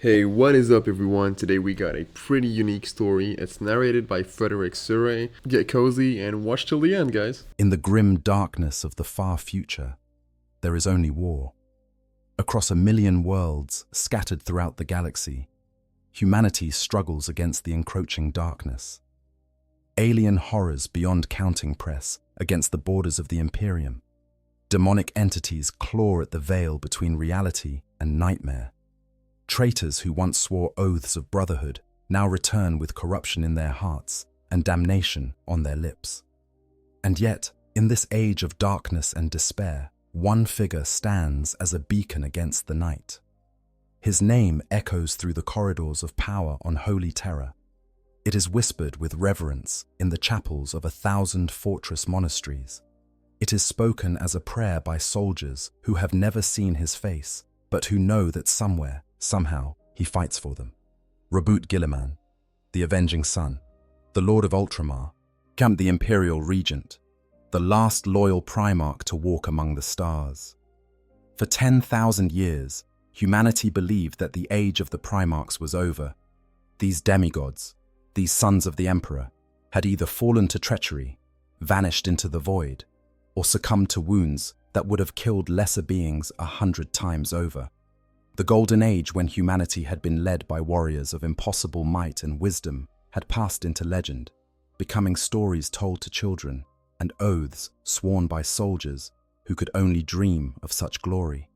Hey, what is up, everyone? Today we got a pretty unique story. It's narrated by Frederick Surrey. Get cozy and watch till the end, guys. In the grim darkness of the far future, there is only war. Across a million worlds scattered throughout the galaxy, humanity struggles against the encroaching darkness. Alien horrors beyond counting press against the borders of the Imperium. Demonic entities claw at the veil between reality and nightmare. Traitors who once swore oaths of brotherhood now return with corruption in their hearts and damnation on their lips. And yet, in this age of darkness and despair, one figure stands as a beacon against the night. His name echoes through the corridors of power on Holy Terror. It is whispered with reverence in the chapels of 1,000 fortress monasteries. It is spoken as a prayer by soldiers who have never seen his face, but who know that somewhere, somehow, he fights for them. Guilliman, the Avenging Sun, the Lord of Ultramar, the Imperial Regent, the last loyal Primarch to walk among the stars. For 10,000 years, humanity believed that the age of the Primarchs was over. These demigods, these sons of the Emperor, had either fallen to treachery, vanished into the void, or succumbed to wounds that would have killed lesser beings 100 times over. The golden age when humanity had been led by warriors of impossible might and wisdom had passed into legend, becoming stories told to children and oaths sworn by soldiers who could only dream of such glory.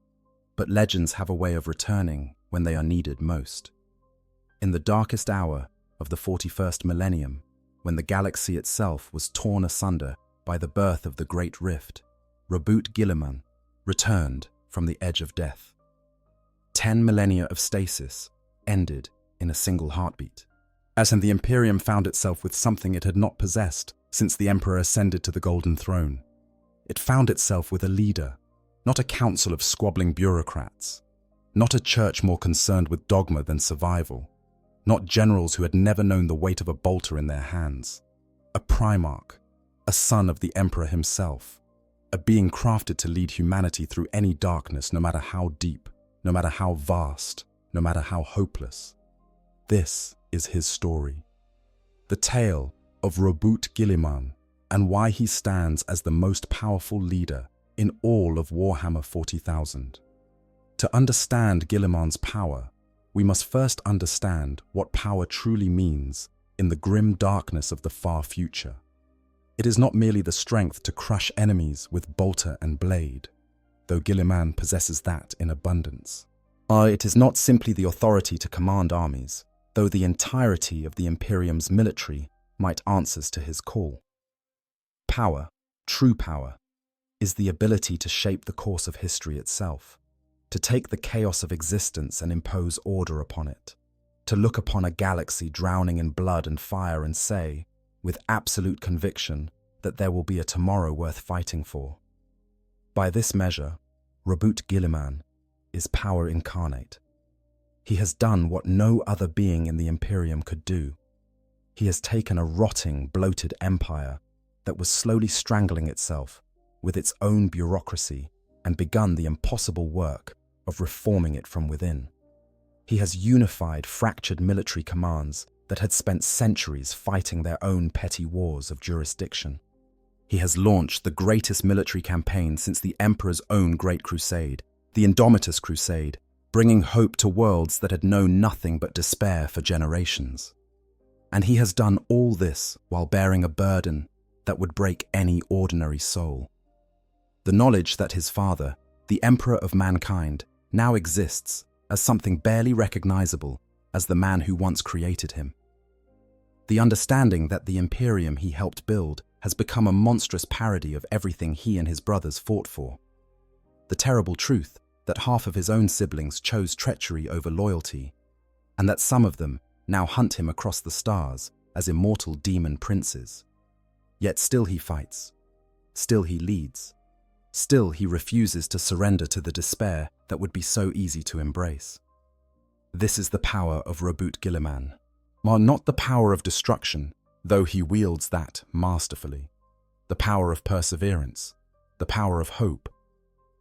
But legends have a way of returning when they are needed most. In the darkest hour of the 41st millennium, when the galaxy itself was torn asunder by the birth of the Great Rift, Guilliman returned from the edge of death. 10 millennia of stasis ended in a single heartbeat, as the Imperium found itself with something it had not possessed since the Emperor ascended to the Golden Throne. It found itself with a leader, not a council of squabbling bureaucrats, not a church more concerned with dogma than survival, not generals who had never known the weight of a bolter in their hands. A Primarch, a son of the Emperor himself, a being crafted to lead humanity through any darkness, no matter how deep, no matter how vast, no matter how hopeless. This is his story. The tale of Guilliman and why he stands as the most powerful leader in all of Warhammer 40,000. To understand Guilliman's power, we must first understand what power truly means in the grim darkness of the far future. It is not merely the strength to crush enemies with bolter and blade, though Guilliman possesses that in abundance. It is not simply the authority to command armies, though the entirety of the Imperium's military might answer to his call. Power, true power, is the ability to shape the course of history itself, to take the chaos of existence and impose order upon it, to look upon a galaxy drowning in blood and fire and say, with absolute conviction, that there will be a tomorrow worth fighting for. By this measure, Guilliman is power incarnate. He has done what no other being in the Imperium could do. He has taken a rotting, bloated empire that was slowly strangling itself with its own bureaucracy and begun the impossible work of reforming it from within. He has unified fractured military commands that had spent centuries fighting their own petty wars of jurisdiction. He has launched the greatest military campaign since the Emperor's own Great Crusade, the Indomitus Crusade, bringing hope to worlds that had known nothing but despair for generations. And he has done all this while bearing a burden that would break any ordinary soul. The knowledge that his father, the Emperor of mankind, now exists as something barely recognizable as the man who once created him. The understanding that the Imperium he helped build has become a monstrous parody of everything he and his brothers fought for. The terrible truth that half of his own siblings chose treachery over loyalty, and that some of them now hunt him across the stars as immortal demon princes. Yet still he fights, still he leads, still he refuses to surrender to the despair that would be so easy to embrace. This is the power of Guilliman, while not the power of destruction, though he wields that masterfully. The power of perseverance, the power of hope,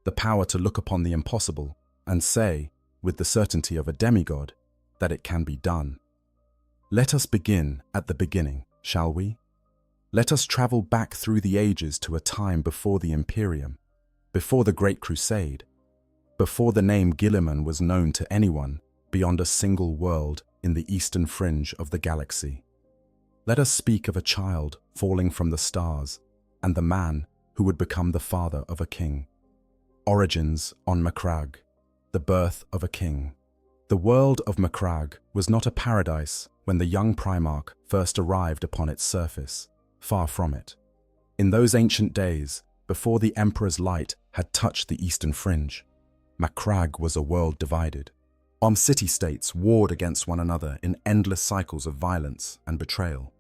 the power to look upon the impossible and say, with the certainty of a demigod, that it can be done. Let us begin at the beginning, shall we? Let us travel back through the ages to a time before the Imperium, before the Great Crusade, before the name Guilliman was known to anyone beyond a single world in the eastern fringe of the galaxy. Let us speak of a child falling from the stars and the man who would become the father of a king. Origins on Macragge, the birth of a king. The world of Macragge was not a paradise when the young Primarch first arrived upon its surface. Far from it. In those ancient days, before the Emperor's light had touched the eastern fringe, Macragge was a world divided. City-states warred against one another in endless cycles of violence and betrayal.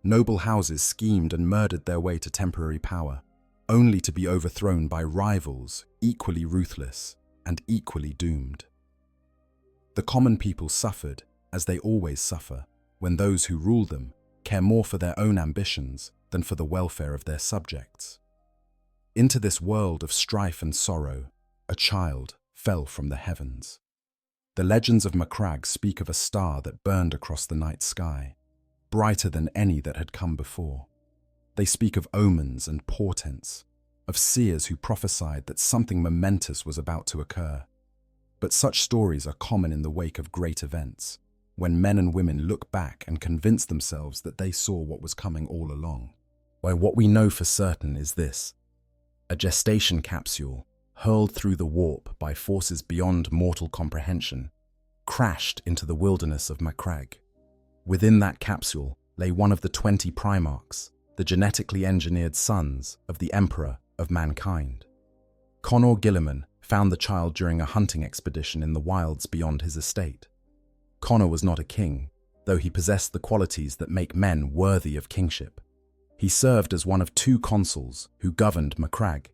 Noble houses schemed and murdered their way to temporary power, only to be overthrown by rivals equally ruthless and equally doomed. The common people suffered, as they always suffer, when those who rule them care more for their own ambitions than for the welfare of their subjects. Into this world of strife and sorrow, a child fell from the heavens. The legends of Macragge speak of a star that burned across the night sky, brighter than any that had come before. They speak of omens and portents, of seers who prophesied that something momentous was about to occur. But such stories are common in the wake of great events, when men and women look back and convince themselves that they saw what was coming all along. Why, what we know for certain is this: a gestation capsule, hurled through the warp by forces beyond mortal comprehension, crashed into the wilderness of Macragge. Within that capsule lay one of the 20 Primarchs, the genetically engineered sons of the Emperor of mankind. Conor Guilliman found the child during a hunting expedition in the wilds beyond his estate. Conor was not a king, though he possessed the qualities that make men worthy of kingship. He served as one of 2 consuls who governed Macragge,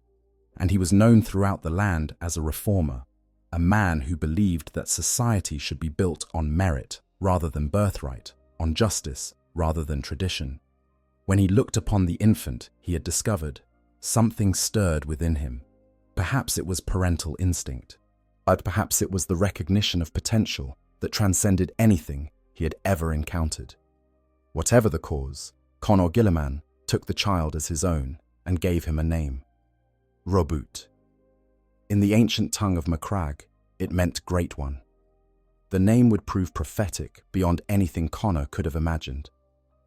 and he was known throughout the land as a reformer, a man who believed that society should be built on merit rather than birthright, on justice rather than tradition. When he looked upon the infant he had discovered, something stirred within him. Perhaps it was parental instinct, but perhaps it was the recognition of potential that transcended anything he had ever encountered. Whatever the cause, Conor Guilliman took the child as his own and gave him a name: Roboute. In the ancient tongue of Macragge, it meant Great One. The name would prove prophetic beyond anything Conor could have imagined.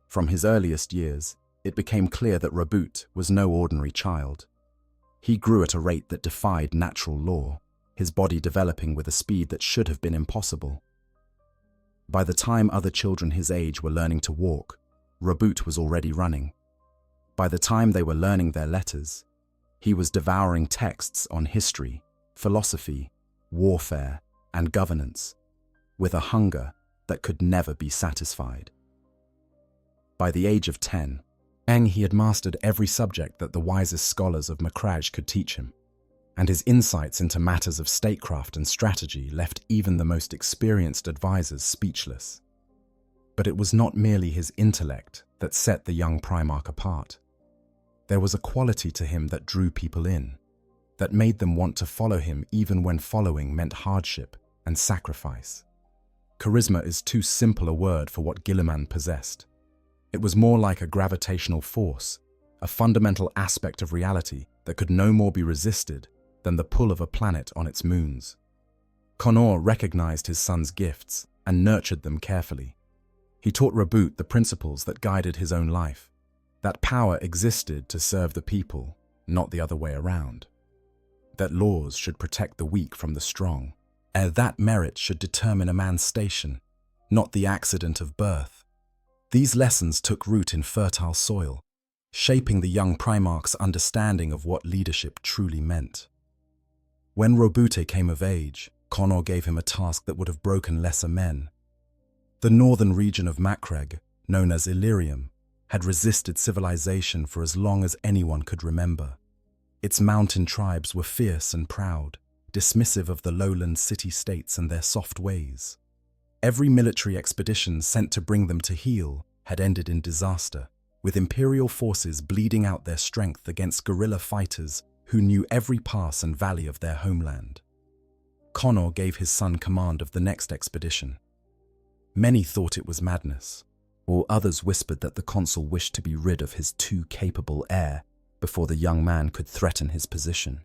From his earliest years, it became clear that Roboute was no ordinary child. He grew at a rate that defied natural law, his body developing with a speed that should have been impossible. By the time other children his age were learning to walk, Roboute was already running. By the time they were learning their letters, he was devouring texts on history, philosophy, warfare, and governance, with a hunger that could never be satisfied. By the age of 10, he had mastered every subject that the wisest scholars of Macragge could teach him, and his insights into matters of statecraft and strategy left even the most experienced advisors speechless. But it was not merely his intellect that set the young Primarch apart. There was a quality to him that drew people in, that made them want to follow him even when following meant hardship and sacrifice. Charisma is too simple a word for what Guilliman possessed. It was more like a gravitational force, a fundamental aspect of reality that could no more be resisted than the pull of a planet on its moons. Conor recognized his son's gifts and nurtured them carefully. He taught Roboute the principles that guided his own life, that power existed to serve the people, not the other way around, that laws should protect the weak from the strong, and that merit should determine a man's station, not the accident of birth. These lessons took root in fertile soil, shaping the young Primarch's understanding of what leadership truly meant. When Roboute came of age, Conor gave him a task that would have broken lesser men. The northern region of Macragge, known as Imperium, had resisted civilization for as long as anyone could remember. Its mountain tribes were fierce and proud, dismissive of the lowland city-states and their soft ways. Every military expedition sent to bring them to heel had ended in disaster, with imperial forces bleeding out their strength against guerrilla fighters who knew every pass and valley of their homeland. Conor gave his son command of the next expedition. Many thought it was madness, while others whispered that the consul wished to be rid of his too capable heir before the young man could threaten his position.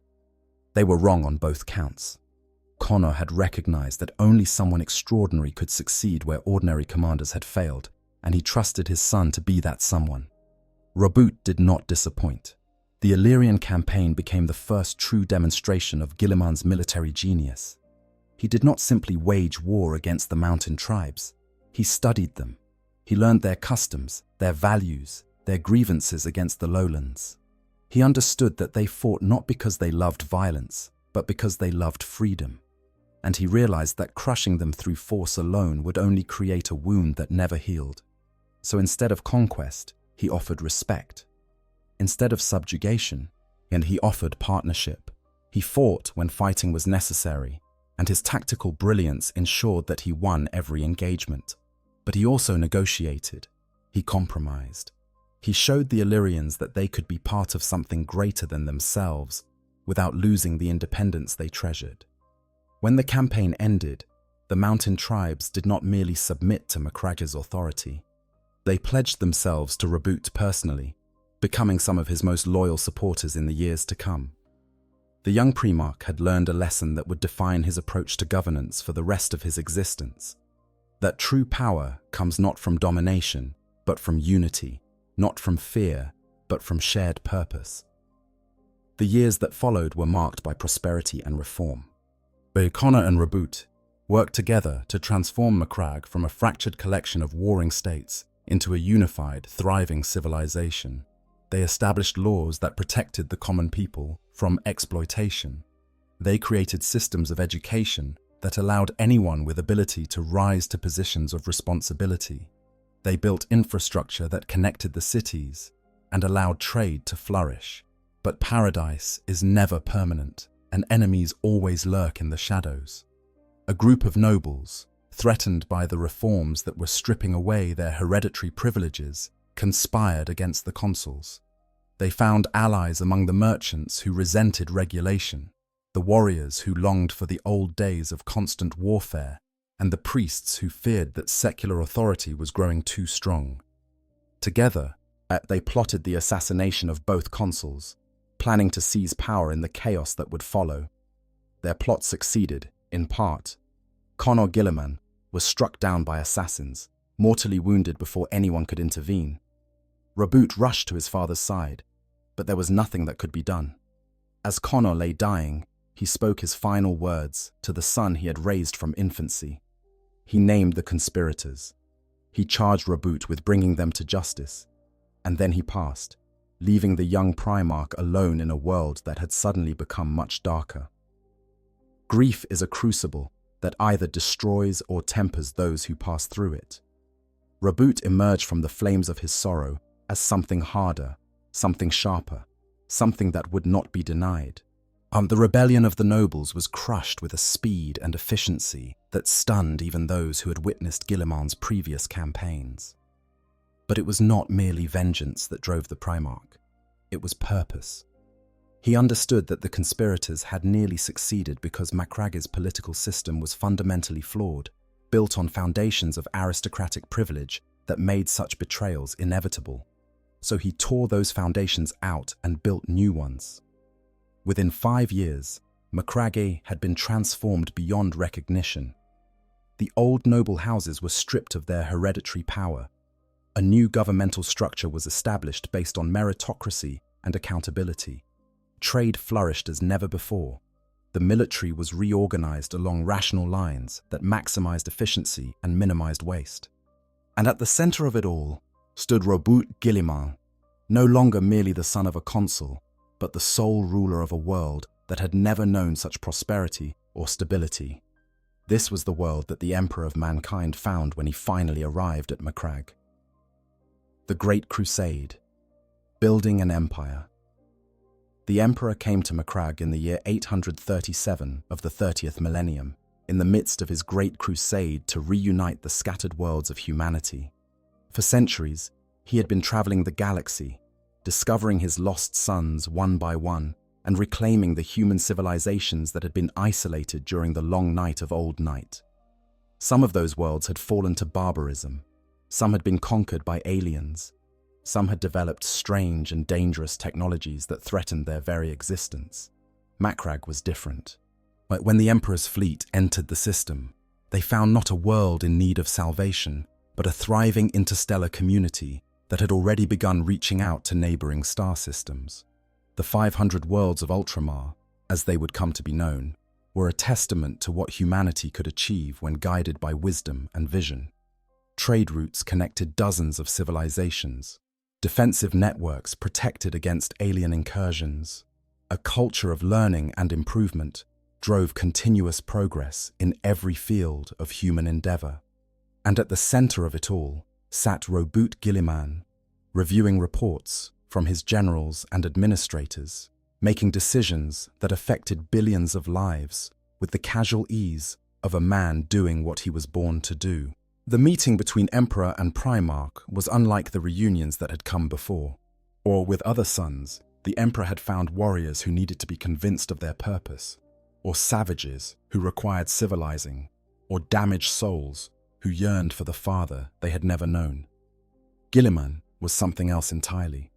They were wrong on both counts. Connor had recognized that only someone extraordinary could succeed where ordinary commanders had failed, and he trusted his son to be that someone. Roboute did not disappoint. The Illyrian campaign became the first true demonstration of Guilliman's military genius. He did not simply wage war against the mountain tribes. He studied them. He learned their customs, their values, their grievances against the lowlands. He understood that they fought not because they loved violence, but because they loved freedom. And he realized that crushing them through force alone would only create a wound that never healed. So instead of conquest, he offered respect. Instead of subjugation, and he offered partnership. He fought when fighting was necessary, and his tactical brilliance ensured that he won every engagement. But he also negotiated. He compromised. He showed the Illyrians that they could be part of something greater than themselves without losing the independence they treasured. When the campaign ended, the mountain tribes did not merely submit to Macragge's authority. They pledged themselves to Roboute personally, becoming some of his most loyal supporters in the years to come. The young Primarch had learned a lesson that would define his approach to governance for the rest of his existence. That true power comes not from domination, but from unity, not from fear, but from shared purpose. The years that followed were marked by prosperity and reform. Connor and Roboute worked together to transform Macragge from a fractured collection of warring states into a unified, thriving civilization. They established laws that protected the common people from exploitation. They created systems of education that allowed anyone with ability to rise to positions of responsibility. They built infrastructure that connected the cities and allowed trade to flourish. But paradise is never permanent, and enemies always lurk in the shadows. A group of nobles, threatened by the reforms that were stripping away their hereditary privileges, conspired against the consuls. They found allies among the merchants who resented regulation, the warriors who longed for the old days of constant warfare, and the priests who feared that secular authority was growing too strong. Together, they plotted the assassination of both consuls, planning to seize power in the chaos that would follow. Their plot succeeded, in part. Connor Guilliman was struck down by assassins, mortally wounded before anyone could intervene. Roboute rushed to his father's side, but there was nothing that could be done. As Connor lay dying, he spoke his final words to the son he had raised from infancy. He named the conspirators. He charged Roboute with bringing them to justice, and then he passed, leaving the young Primarch alone in a world that had suddenly become much darker. Grief is a crucible that either destroys or tempers those who pass through it. Roboute emerged from the flames of his sorrow as something harder, something sharper, something that would not be denied. The rebellion of the nobles was crushed with a speed and efficiency that stunned even those who had witnessed Guilliman's previous campaigns. But it was not merely vengeance that drove the Primarch. It was purpose. He understood that the conspirators had nearly succeeded because Macragge's political system was fundamentally flawed, built on foundations of aristocratic privilege that made such betrayals inevitable. So he tore those foundations out and built new ones. Within 5 years, Macragge had been transformed beyond recognition. The old noble houses were stripped of their hereditary power. A new governmental structure was established based on meritocracy and accountability. Trade flourished as never before. The military was reorganized along rational lines that maximized efficiency and minimized waste. And at the center of it all stood Roboute Guilliman, no longer merely the son of a consul, but the sole ruler of a world that had never known such prosperity or stability. This was the world that the Emperor of Mankind found when he finally arrived at Macragge. The Great Crusade, building an empire. The Emperor came to Macragge in the year 837 of the 30th Millennium, in the midst of his Great Crusade to reunite the scattered worlds of humanity. For centuries, he had been traveling the galaxy, discovering his lost sons one by one, and reclaiming the human civilizations that had been isolated during the long night of Old Night. Some of those worlds had fallen to barbarism. Some had been conquered by aliens. Some had developed strange and dangerous technologies that threatened their very existence. Macragge was different. But when the Emperor's fleet entered the system, they found not a world in need of salvation, but a thriving interstellar community that had already begun reaching out to neighboring star systems. The 500 worlds of Ultramar, as they would come to be known, were a testament to what humanity could achieve when guided by wisdom and vision. Trade routes connected dozens of civilizations. Defensive networks protected against alien incursions. A culture of learning and improvement drove continuous progress in every field of human endeavor. And at the center of it all sat Roboute Guilliman, reviewing reports from his generals and administrators, making decisions that affected billions of lives with the casual ease of a man doing what he was born to do. The meeting between Emperor and Primarch was unlike the reunions that had come before. Or with other sons, the Emperor had found warriors who needed to be convinced of their purpose, or savages who required civilizing, or damaged souls who yearned for the father they had never known. Guilliman was something else entirely.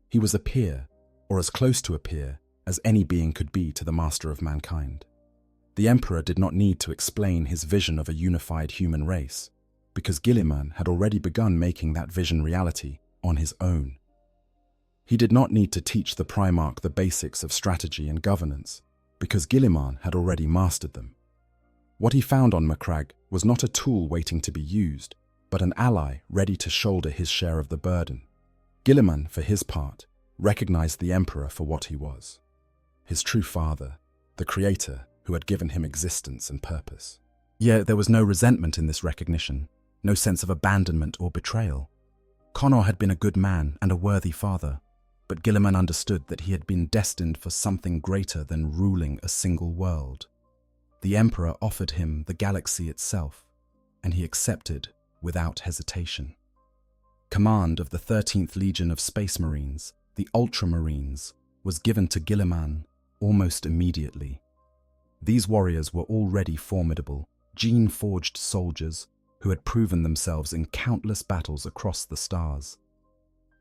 He was a peer, or as close to a peer as any being could be to the master of mankind. The Emperor did not need to explain his vision of a unified human race, because Guilliman had already begun making that vision reality on his own. He did not need to teach the Primarch the basics of strategy and governance, because Guilliman had already mastered them. What he found on Macragge was not a tool waiting to be used, but an ally ready to shoulder his share of the burden. Guilliman, for his part, recognized the Emperor for what he was: his true father, the creator who had given him existence and purpose. Yet there was no resentment in this recognition, no sense of abandonment or betrayal. Connor had been a good man and a worthy father, but Guilliman understood that he had been destined for something greater than ruling a single world. The Emperor offered him the galaxy itself, and he accepted without hesitation. Command of the 13th Legion of Space Marines, the Ultramarines, was given to Guilliman almost immediately. These warriors were already formidable, gene-forged soldiers who had proven themselves in countless battles across the stars.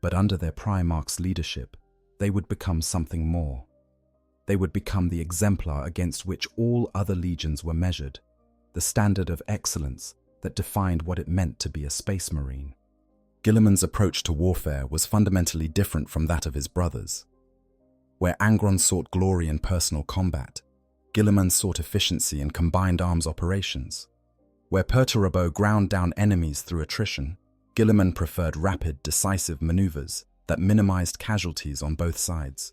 But under their Primarch's leadership, they would become something more. They would become the exemplar against which all other legions were measured, the standard of excellence that defined what it meant to be a space marine. Guilliman's approach to warfare was fundamentally different from that of his brothers. Where Angron sought glory in personal combat, Guilliman sought efficiency in combined arms operations. Where Perturabo ground down enemies through attrition, Guilliman preferred rapid, decisive maneuvers that minimized casualties on both sides.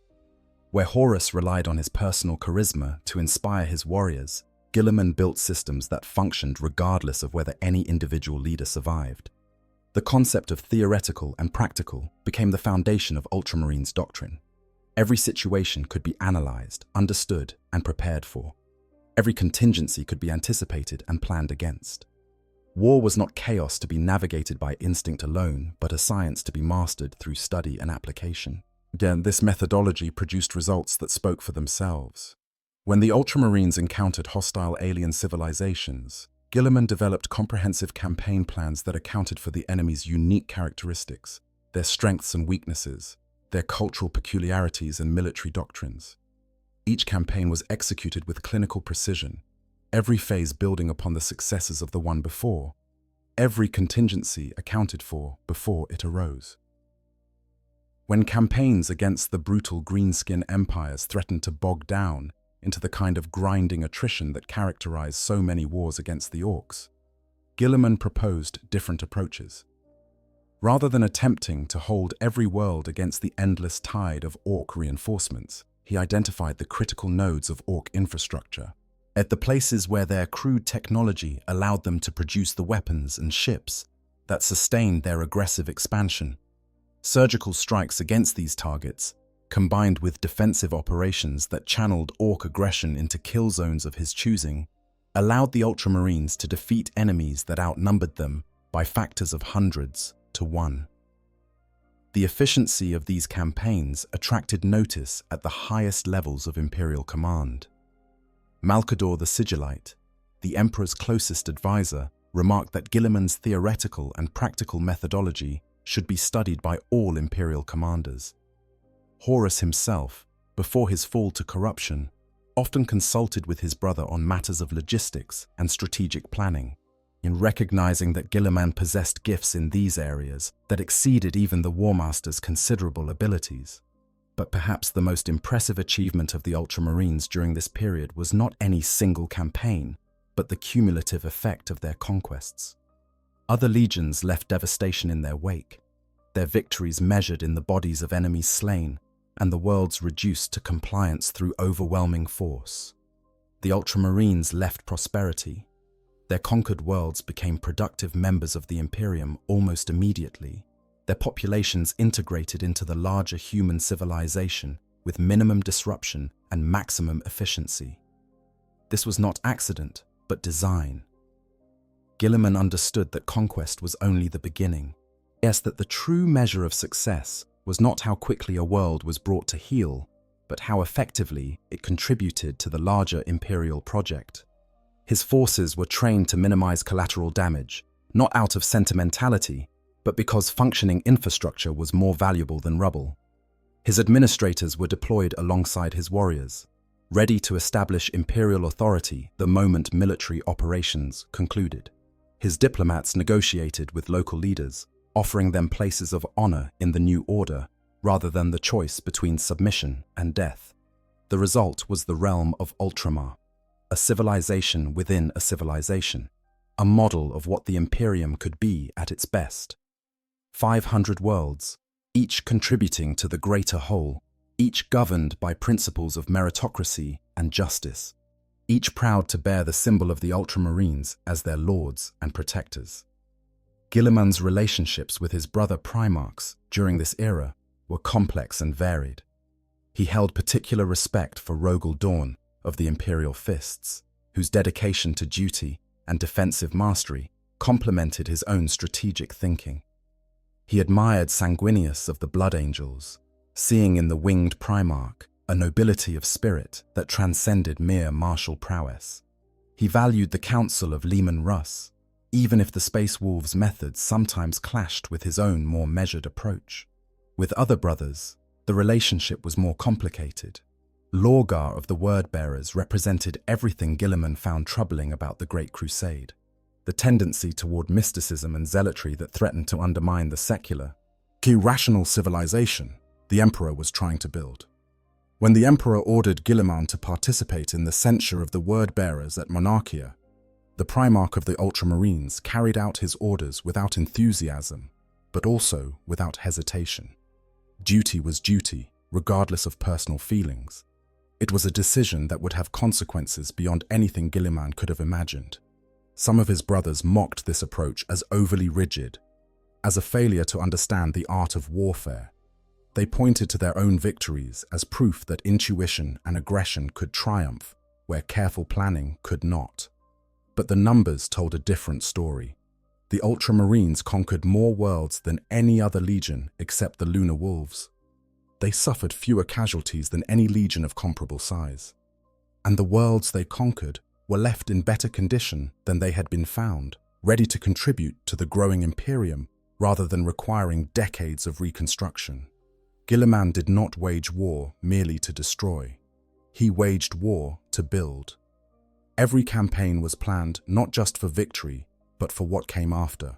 Where Horus relied on his personal charisma to inspire his warriors, Guilliman built systems that functioned regardless of whether any individual leader survived. The concept of theoretical and practical became the foundation of Ultramarines' doctrine. Every situation could be analyzed, understood, and prepared for. Every contingency could be anticipated and planned against. War was not chaos to be navigated by instinct alone, but a science to be mastered through study and application. Again, this methodology produced results that spoke for themselves. When the Ultramarines encountered hostile alien civilizations, Guilliman developed comprehensive campaign plans that accounted for the enemy's unique characteristics, their strengths and weaknesses, their cultural peculiarities and military doctrines. Each campaign was executed with clinical precision, every phase building upon the successes of the one before, every contingency accounted for before it arose. When campaigns against the brutal greenskin empires threatened to bog down into the kind of grinding attrition that characterized so many wars against the Orcs, Guilliman proposed different approaches. Rather than attempting to hold every world against the endless tide of Orc reinforcements, he identified the critical nodes of Orc infrastructure, at the places where their crude technology allowed them to produce the weapons and ships that sustained their aggressive expansion. Surgical strikes against these targets, combined with defensive operations that channeled Orc aggression into kill zones of his choosing, allowed the Ultramarines to defeat enemies that outnumbered them by factors of hundreds to one. The efficiency of these campaigns attracted notice at the highest levels of Imperial command. Malcador the Sigillite, the Emperor's closest advisor, remarked that Guilliman's theoretical and practical methodology should be studied by all imperial commanders. Horus himself, before his fall to corruption, often consulted with his brother on matters of logistics and strategic planning. In recognizing that Guilliman possessed gifts in these areas that exceeded even the War Master's considerable abilities. But perhaps the most impressive achievement of the Ultramarines during this period was not any single campaign, but the cumulative effect of their conquests. Other legions left devastation in their wake, their victories measured in the bodies of enemies slain, and the worlds reduced to compliance through overwhelming force. The Ultramarines left prosperity. Their conquered worlds became productive members of the Imperium almost immediately, their populations integrated into the larger human civilization with minimum disruption and maximum efficiency. This was not accident, but design. Guilliman understood that conquest was only the beginning. Yes, that the true measure of success was not how quickly a world was brought to heel, but how effectively it contributed to the larger imperial project. His forces were trained to minimize collateral damage, not out of sentimentality, but because functioning infrastructure was more valuable than rubble. His administrators were deployed alongside his warriors, ready to establish imperial authority the moment military operations concluded. His diplomats negotiated with local leaders, offering them places of honor in the new order rather than the choice between submission and death. The result was the realm of Ultramar, a civilization within a civilization, a model of what the Imperium could be at its best. 500 worlds, each contributing to the greater whole, each governed by principles of meritocracy and justice, each proud to bear the symbol of the Ultramarines as their lords and protectors. Guilliman's relationships with his brother Primarchs during this era were complex and varied. He held particular respect for Rogel Dawn of the Imperial Fists, whose dedication to duty and defensive mastery complemented his own strategic thinking. He admired Sanguinius of the Blood Angels, seeing in the winged Primarch a nobility of spirit that transcended mere martial prowess. He valued the counsel of Leman Russ, even if the Space Wolves' methods sometimes clashed with his own more measured approach. With other brothers, the relationship was more complicated. Lorgar of the Word-Bearers represented everything Guilliman found troubling about the Great Crusade. The tendency toward mysticism and zealotry that threatened to undermine the secular, rational civilization the Emperor was trying to build. When the Emperor ordered Guilliman to participate in the censure of the Word-Bearers at Monarchia, the Primarch of the Ultramarines carried out his orders without enthusiasm, but also without hesitation. Duty was duty, regardless of personal feelings. It was a decision that would have consequences beyond anything Guilliman could have imagined. Some of his brothers mocked this approach as overly rigid, as a failure to understand the art of warfare. They pointed to their own victories as proof that intuition and aggression could triumph where careful planning could not. But the numbers told a different story. The Ultramarines conquered more worlds than any other legion except the Lunar Wolves. They suffered fewer casualties than any legion of comparable size. And the worlds they conquered were left in better condition than they had been found, ready to contribute to the growing Imperium rather than requiring decades of reconstruction. Guilliman did not wage war merely to destroy. He waged war to build. Every campaign was planned not just for victory, but for what came after.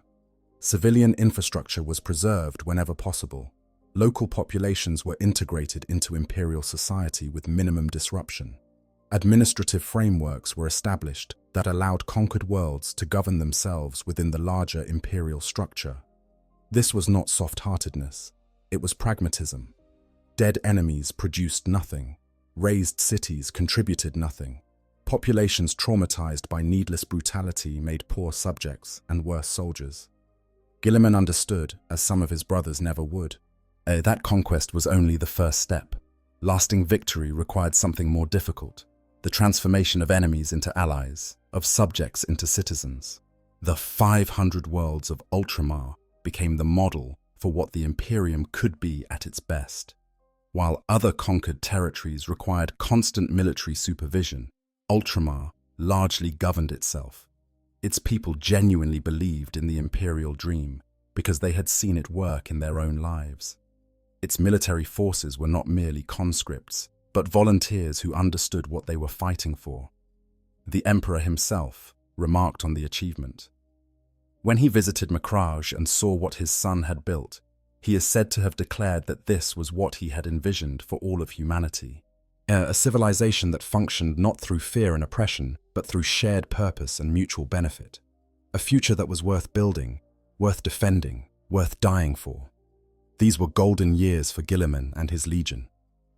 Civilian infrastructure was preserved whenever possible. Local populations were integrated into imperial society with minimum disruption. Administrative frameworks were established that allowed conquered worlds to govern themselves within the larger imperial structure. This was not soft-heartedness, it was pragmatism. Dead enemies produced nothing. Razed cities contributed nothing. Populations traumatized by needless brutality made poor subjects and worse soldiers. Guilliman understood, as some of his brothers never would, that conquest was only the first step. Lasting victory required something more difficult. The transformation of enemies into allies, of subjects into citizens. The 500 worlds of Ultramar became the model for what the Imperium could be at its best. While other conquered territories required constant military supervision, Ultramar largely governed itself. Its people genuinely believed in the imperial dream because they had seen it work in their own lives. Its military forces were not merely conscripts, but volunteers who understood what they were fighting for. The emperor himself remarked on the achievement. When he visited Macrage and saw what his son had built, he is said to have declared that this was what he had envisioned for all of humanity. A civilization that functioned not through fear and oppression, but through shared purpose and mutual benefit. A future that was worth building, worth defending, worth dying for. These were golden years for Guilliman and his legion.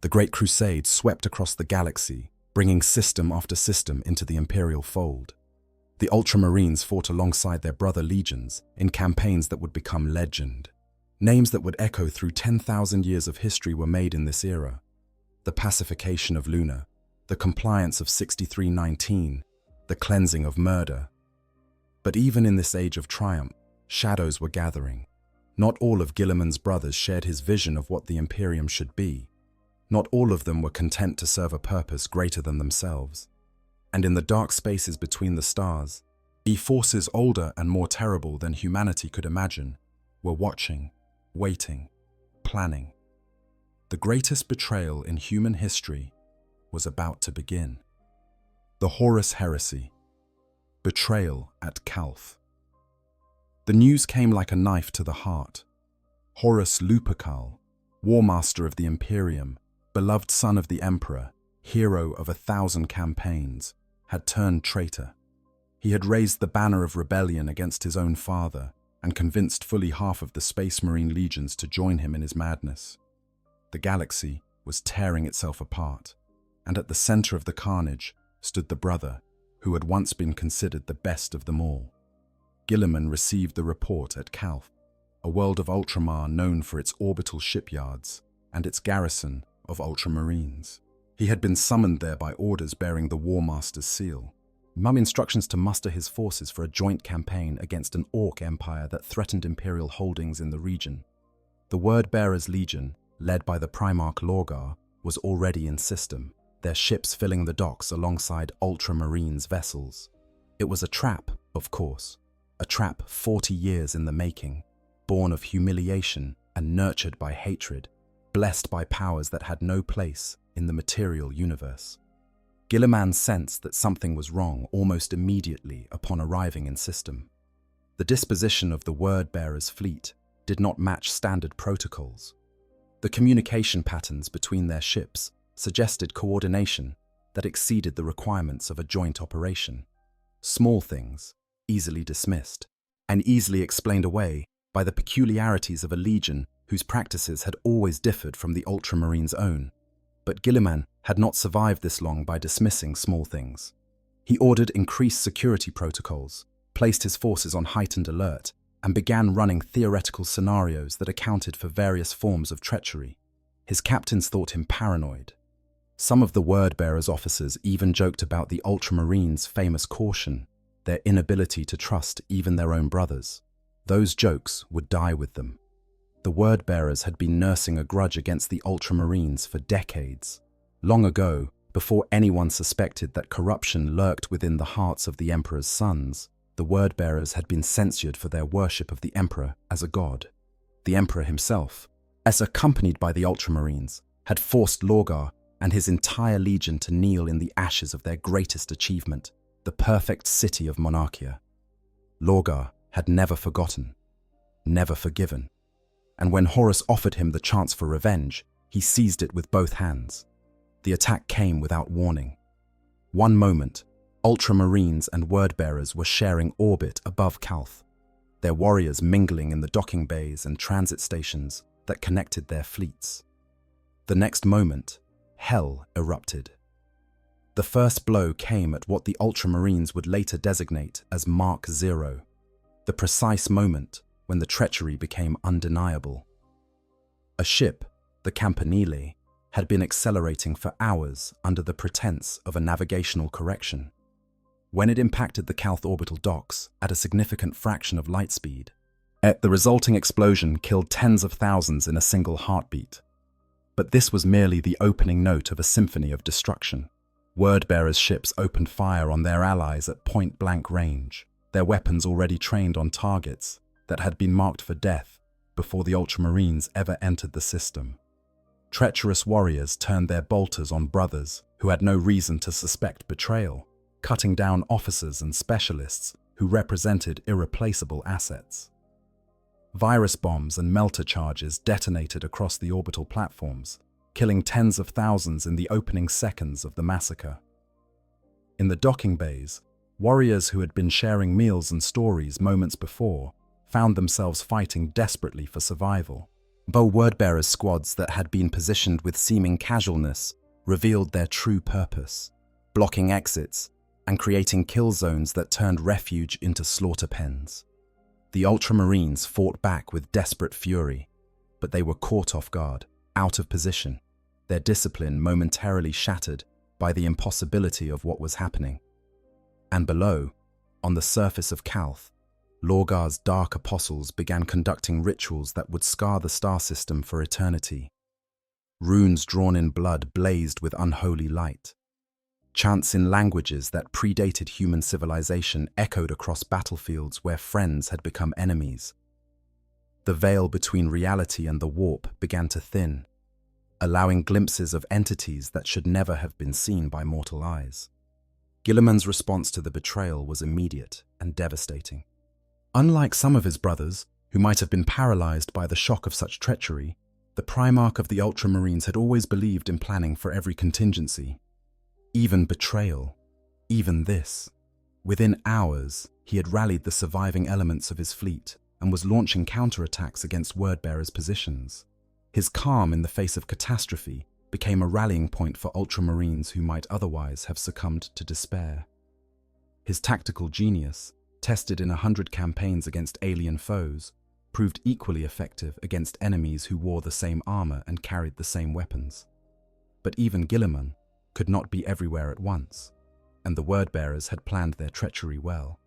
The Great Crusade swept across the galaxy, bringing system after system into the imperial fold. The Ultramarines fought alongside their brother legions in campaigns that would become legend. Names that would echo through 10,000 years of history were made in this era. The pacification of Luna, the compliance of 6319, the cleansing of murder. But even in this age of triumph, shadows were gathering. Not all of Guilliman's brothers shared his vision of what the Imperium should be. Not all of them were content to serve a purpose greater than themselves. And in the dark spaces between the stars, forces older and more terrible than humanity could imagine were watching, waiting, planning. The greatest betrayal in human history was about to begin. The Horus Heresy. Betrayal at Calth. The news came like a knife to the heart. Horus Lupercal, War Master of the Imperium, beloved son of the Emperor, hero of 1,000 campaigns, had turned traitor. He had raised the banner of rebellion against his own father and convinced fully half of the Space Marine legions to join him in his madness. The galaxy was tearing itself apart, and at the center of the carnage stood the brother who had once been considered the best of them all. Guilliman received the report at Calth, a world of Ultramar known for its orbital shipyards and its garrison of Ultramarines. He had been summoned there by orders bearing the War Master's seal. Instructions to muster his forces for a joint campaign against an Orc empire that threatened Imperial holdings in the region. The Word-Bearers Legion, led by the Primarch Lorgar, was already in system, their ships filling the docks alongside Ultramarines' vessels. It was a trap, of course, a trap 40 years in the making, born of humiliation and nurtured by hatred, blessed by powers that had no place in the material universe. Guilliman sensed that something was wrong almost immediately upon arriving in system. The disposition of the Word-Bearers' fleet did not match standard protocols. The communication patterns between their ships suggested coordination that exceeded the requirements of a joint operation. Small things, easily dismissed, and easily explained away by the peculiarities of a legion whose practices had always differed from the Ultramarines' own. But Guilliman had not survived this long by dismissing small things. He ordered increased security protocols, placed his forces on heightened alert, and began running theoretical scenarios that accounted for various forms of treachery. His captains thought him paranoid. Some of the Word-Bearers' officers even joked about the Ultramarines' famous caution, their inability to trust even their own brothers. Those jokes would die with them. The Word-Bearers had been nursing a grudge against the Ultramarines for decades. Long ago, before anyone suspected that corruption lurked within the hearts of the Emperor's sons, the Word-Bearers had been censured for their worship of the Emperor as a god. The Emperor himself, as accompanied by the Ultramarines, had forced Lorgar and his entire legion to kneel in the ashes of their greatest achievement, the perfect city of Monarchia. Lorgar had never forgotten, never forgiven. And when Horus offered him the chance for revenge, he seized it with both hands. The attack came without warning. One moment, Ultramarines and Word-Bearers were sharing orbit above Calth, their warriors mingling in the docking bays and transit stations that connected their fleets. The next moment, hell erupted. The first blow came at what the Ultramarines would later designate as Mark Zero, the precise moment when the treachery became undeniable. A ship, the Campanile, had been accelerating for hours under the pretense of a navigational correction. When it impacted the Calth orbital docks at a significant fraction of light speed, the resulting explosion killed tens of thousands in a single heartbeat. But this was merely the opening note of a symphony of destruction. Word-Bearers' ships opened fire on their allies at point-blank range. their weapons already trained on targets that had been marked for death before the Ultramarines ever entered the system. Treacherous warriors turned their bolters on brothers who had no reason to suspect betrayal, cutting down officers and specialists who represented irreplaceable assets. Virus bombs and melter charges detonated across the orbital platforms, killing tens of thousands in the opening seconds of the massacre. In the docking bays, warriors who had been sharing meals and stories moments before found themselves fighting desperately for survival. Though wordbearers' squads that had been positioned with seeming casualness revealed their true purpose, blocking exits and creating kill zones that turned refuge into slaughter pens. The Ultramarines fought back with desperate fury, but they were caught off guard, out of position, their discipline momentarily shattered by the impossibility of what was happening. And below, on the surface of Calth, Lorgar's dark apostles began conducting rituals that would scar the star system for eternity. Runes drawn in blood blazed with unholy light. Chants in languages that predated human civilization echoed across battlefields where friends had become enemies. The veil between reality and the warp began to thin, allowing glimpses of entities that should never have been seen by mortal eyes. Guilliman's response to the betrayal was immediate and devastating. Unlike some of his brothers, who might have been paralyzed by the shock of such treachery, the Primarch of the Ultramarines had always believed in planning for every contingency. Even betrayal. Even this. Within hours, he had rallied the surviving elements of his fleet and was launching counterattacks against wordbearers' positions. His calm in the face of catastrophe became a rallying point for Ultramarines who might otherwise have succumbed to despair. His tactical genius, tested in 100 campaigns against alien foes, proved equally effective against enemies who wore the same armor and carried the same weapons. But even Guilliman could not be everywhere at once, and the wordbearers had planned their treachery well.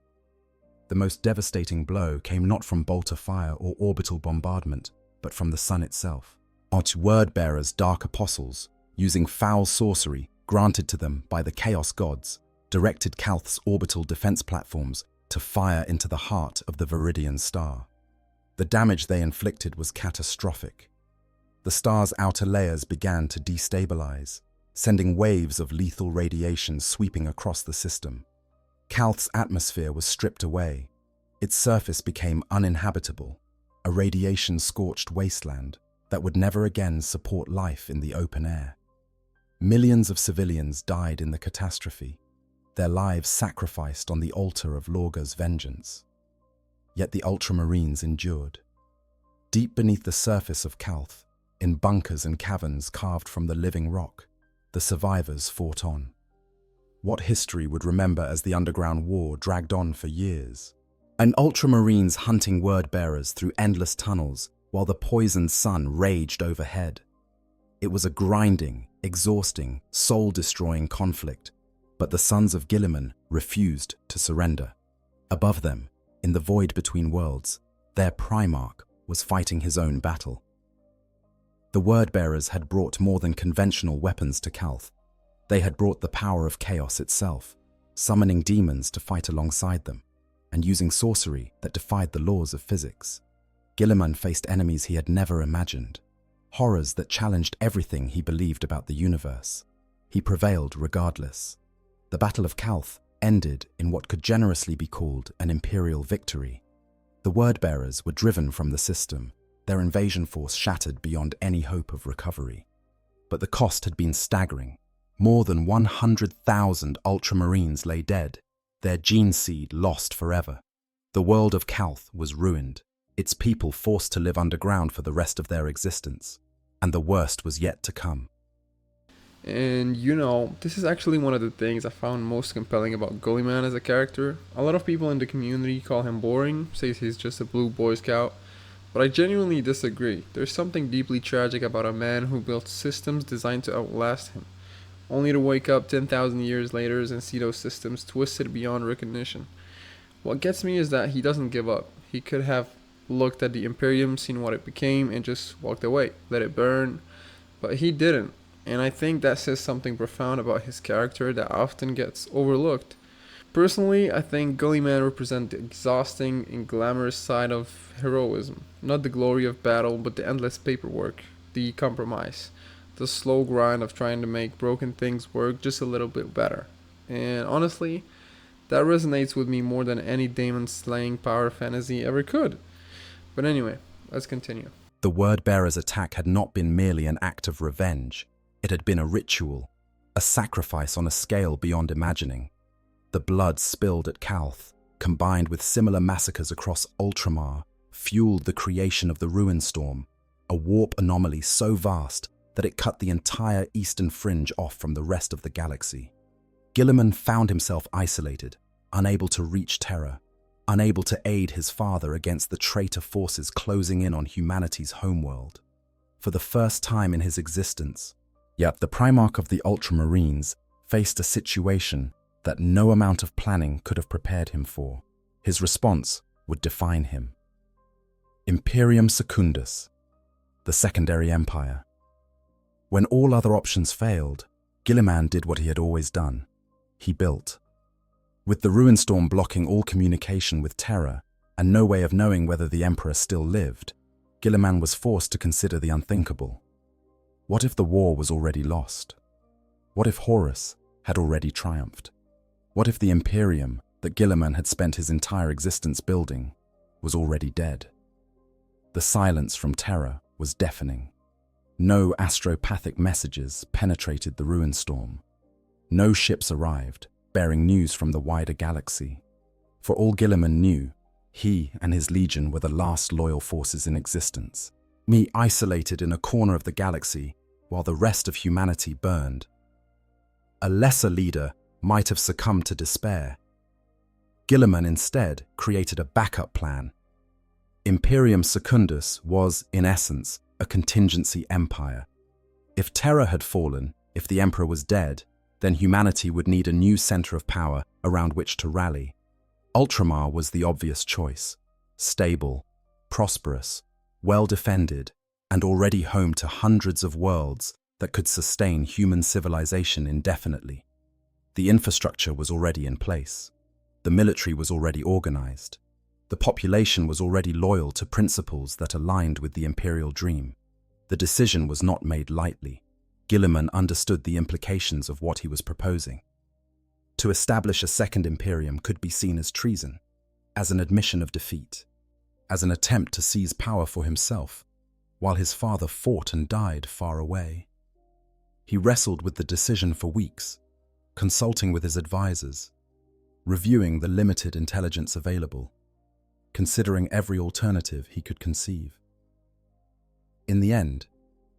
The most devastating blow came not from bolter fire or orbital bombardment, but from the sun itself. Ot wordbearers' dark apostles, using foul sorcery granted to them by the Chaos Gods, directed Calth's orbital defense platforms to fire into the heart of the Viridian star. The damage they inflicted was catastrophic. The star's outer layers began to destabilize, sending waves of lethal radiation sweeping across the system. Calth's atmosphere was stripped away. Its surface became uninhabitable, a radiation-scorched wasteland that would never again support life in the open air. Millions of civilians died in the catastrophe, their lives sacrificed on the altar of Lorgar's vengeance. Yet the Ultramarines endured. Deep beneath the surface of Calth, in bunkers and caverns carved from the living rock, the survivors fought on. What history would remember as the underground war dragged on for years? An Ultramarines hunting wordbearers through endless tunnels while the poisoned sun raged overhead. It was a grinding, exhausting, soul-destroying conflict, but the sons of Guilliman refused to surrender. Above them, in the void between worlds, their Primarch was fighting his own battle. The wordbearers had brought more than conventional weapons to Calth. They had brought the power of chaos itself, summoning demons to fight alongside them, and using sorcery that defied the laws of physics. Guilliman faced enemies he had never imagined, horrors that challenged everything he believed about the universe. He prevailed regardless. The Battle of Calth ended in what could generously be called an Imperial victory. The wordbearers were driven from the system, their invasion force shattered beyond any hope of recovery. But the cost had been staggering. More than 100,000 Ultramarines lay dead, their gene seed lost forever. The world of Calth was ruined, its people forced to live underground for the rest of their existence, and the worst was yet to come. And this is actually one of the things I found most compelling about Guilliman as a character. A lot of people in the community call him boring, says he's just a blue Boy Scout, but I genuinely disagree. There's something deeply tragic about a man who built systems designed to outlast him, only to wake up 10,000 years later and see those systems twisted beyond recognition. What gets me is that he doesn't give up. He could have looked at the Imperium, seen what it became, and just walked away, let it burn, but he didn't. And I think that says something profound about his character that often gets overlooked, Personally, I think Guilliman represent the exhausting and glamorous side of heroism. Not the glory of battle, but the endless paperwork, the compromise, the slow grind of trying to make broken things work just a little bit better. And honestly, that resonates with me more than any demon slaying power fantasy ever could. But anyway, let's continue. The Word-Bearer's attack had not been merely an act of revenge. It had been a ritual, a sacrifice on a scale beyond imagining. The blood spilled at Calth, combined with similar massacres across Ultramar, fueled the creation of the Ruin Storm, a warp anomaly so vast that it cut the entire eastern fringe off from the rest of the galaxy. Guilliman found himself isolated, unable to reach Terra, unable to aid his father against the traitor forces closing in on humanity's homeworld. For the first time in his existence, yet the Primarch of the Ultramarines faced a situation that no amount of planning could have prepared him for. His response would define him. Imperium Secundus, the Secondary Empire. When all other options failed, Guilliman did what he had always done. He built. With the Ruinstorm blocking all communication with Terra and no way of knowing whether the Emperor still lived, Guilliman was forced to consider the unthinkable. What if the war was already lost? What if Horus had already triumphed? What if the Imperium that Guilliman had spent his entire existence building was already dead? The silence from Terra was deafening. No astropathic messages penetrated the Ruinstorm. No ships arrived, bearing news from the wider galaxy. For all Guilliman knew, he and his legion were the last loyal forces in existence. Me isolated in a corner of the galaxy while the rest of humanity burned. A lesser leader might have succumbed to despair. Guilliman instead created a backup plan. Imperium Secundus was, in essence, a contingency empire. If Terra had fallen, if the Emperor was dead, then humanity would need a new center of power around which to rally. Ultramar was the obvious choice. Stable, prosperous, well-defended, and already home to hundreds of worlds that could sustain human civilization indefinitely. The infrastructure was already in place. The military was already organized. The population was already loyal to principles that aligned with the imperial dream. The decision was not made lightly. Guilliman understood the implications of what he was proposing. To establish a second Imperium could be seen as treason, as an admission of defeat, as an attempt to seize power for himself, while his father fought and died far away. He wrestled with the decision for weeks, consulting with his advisors, reviewing the limited intelligence available, considering every alternative he could conceive. In the end,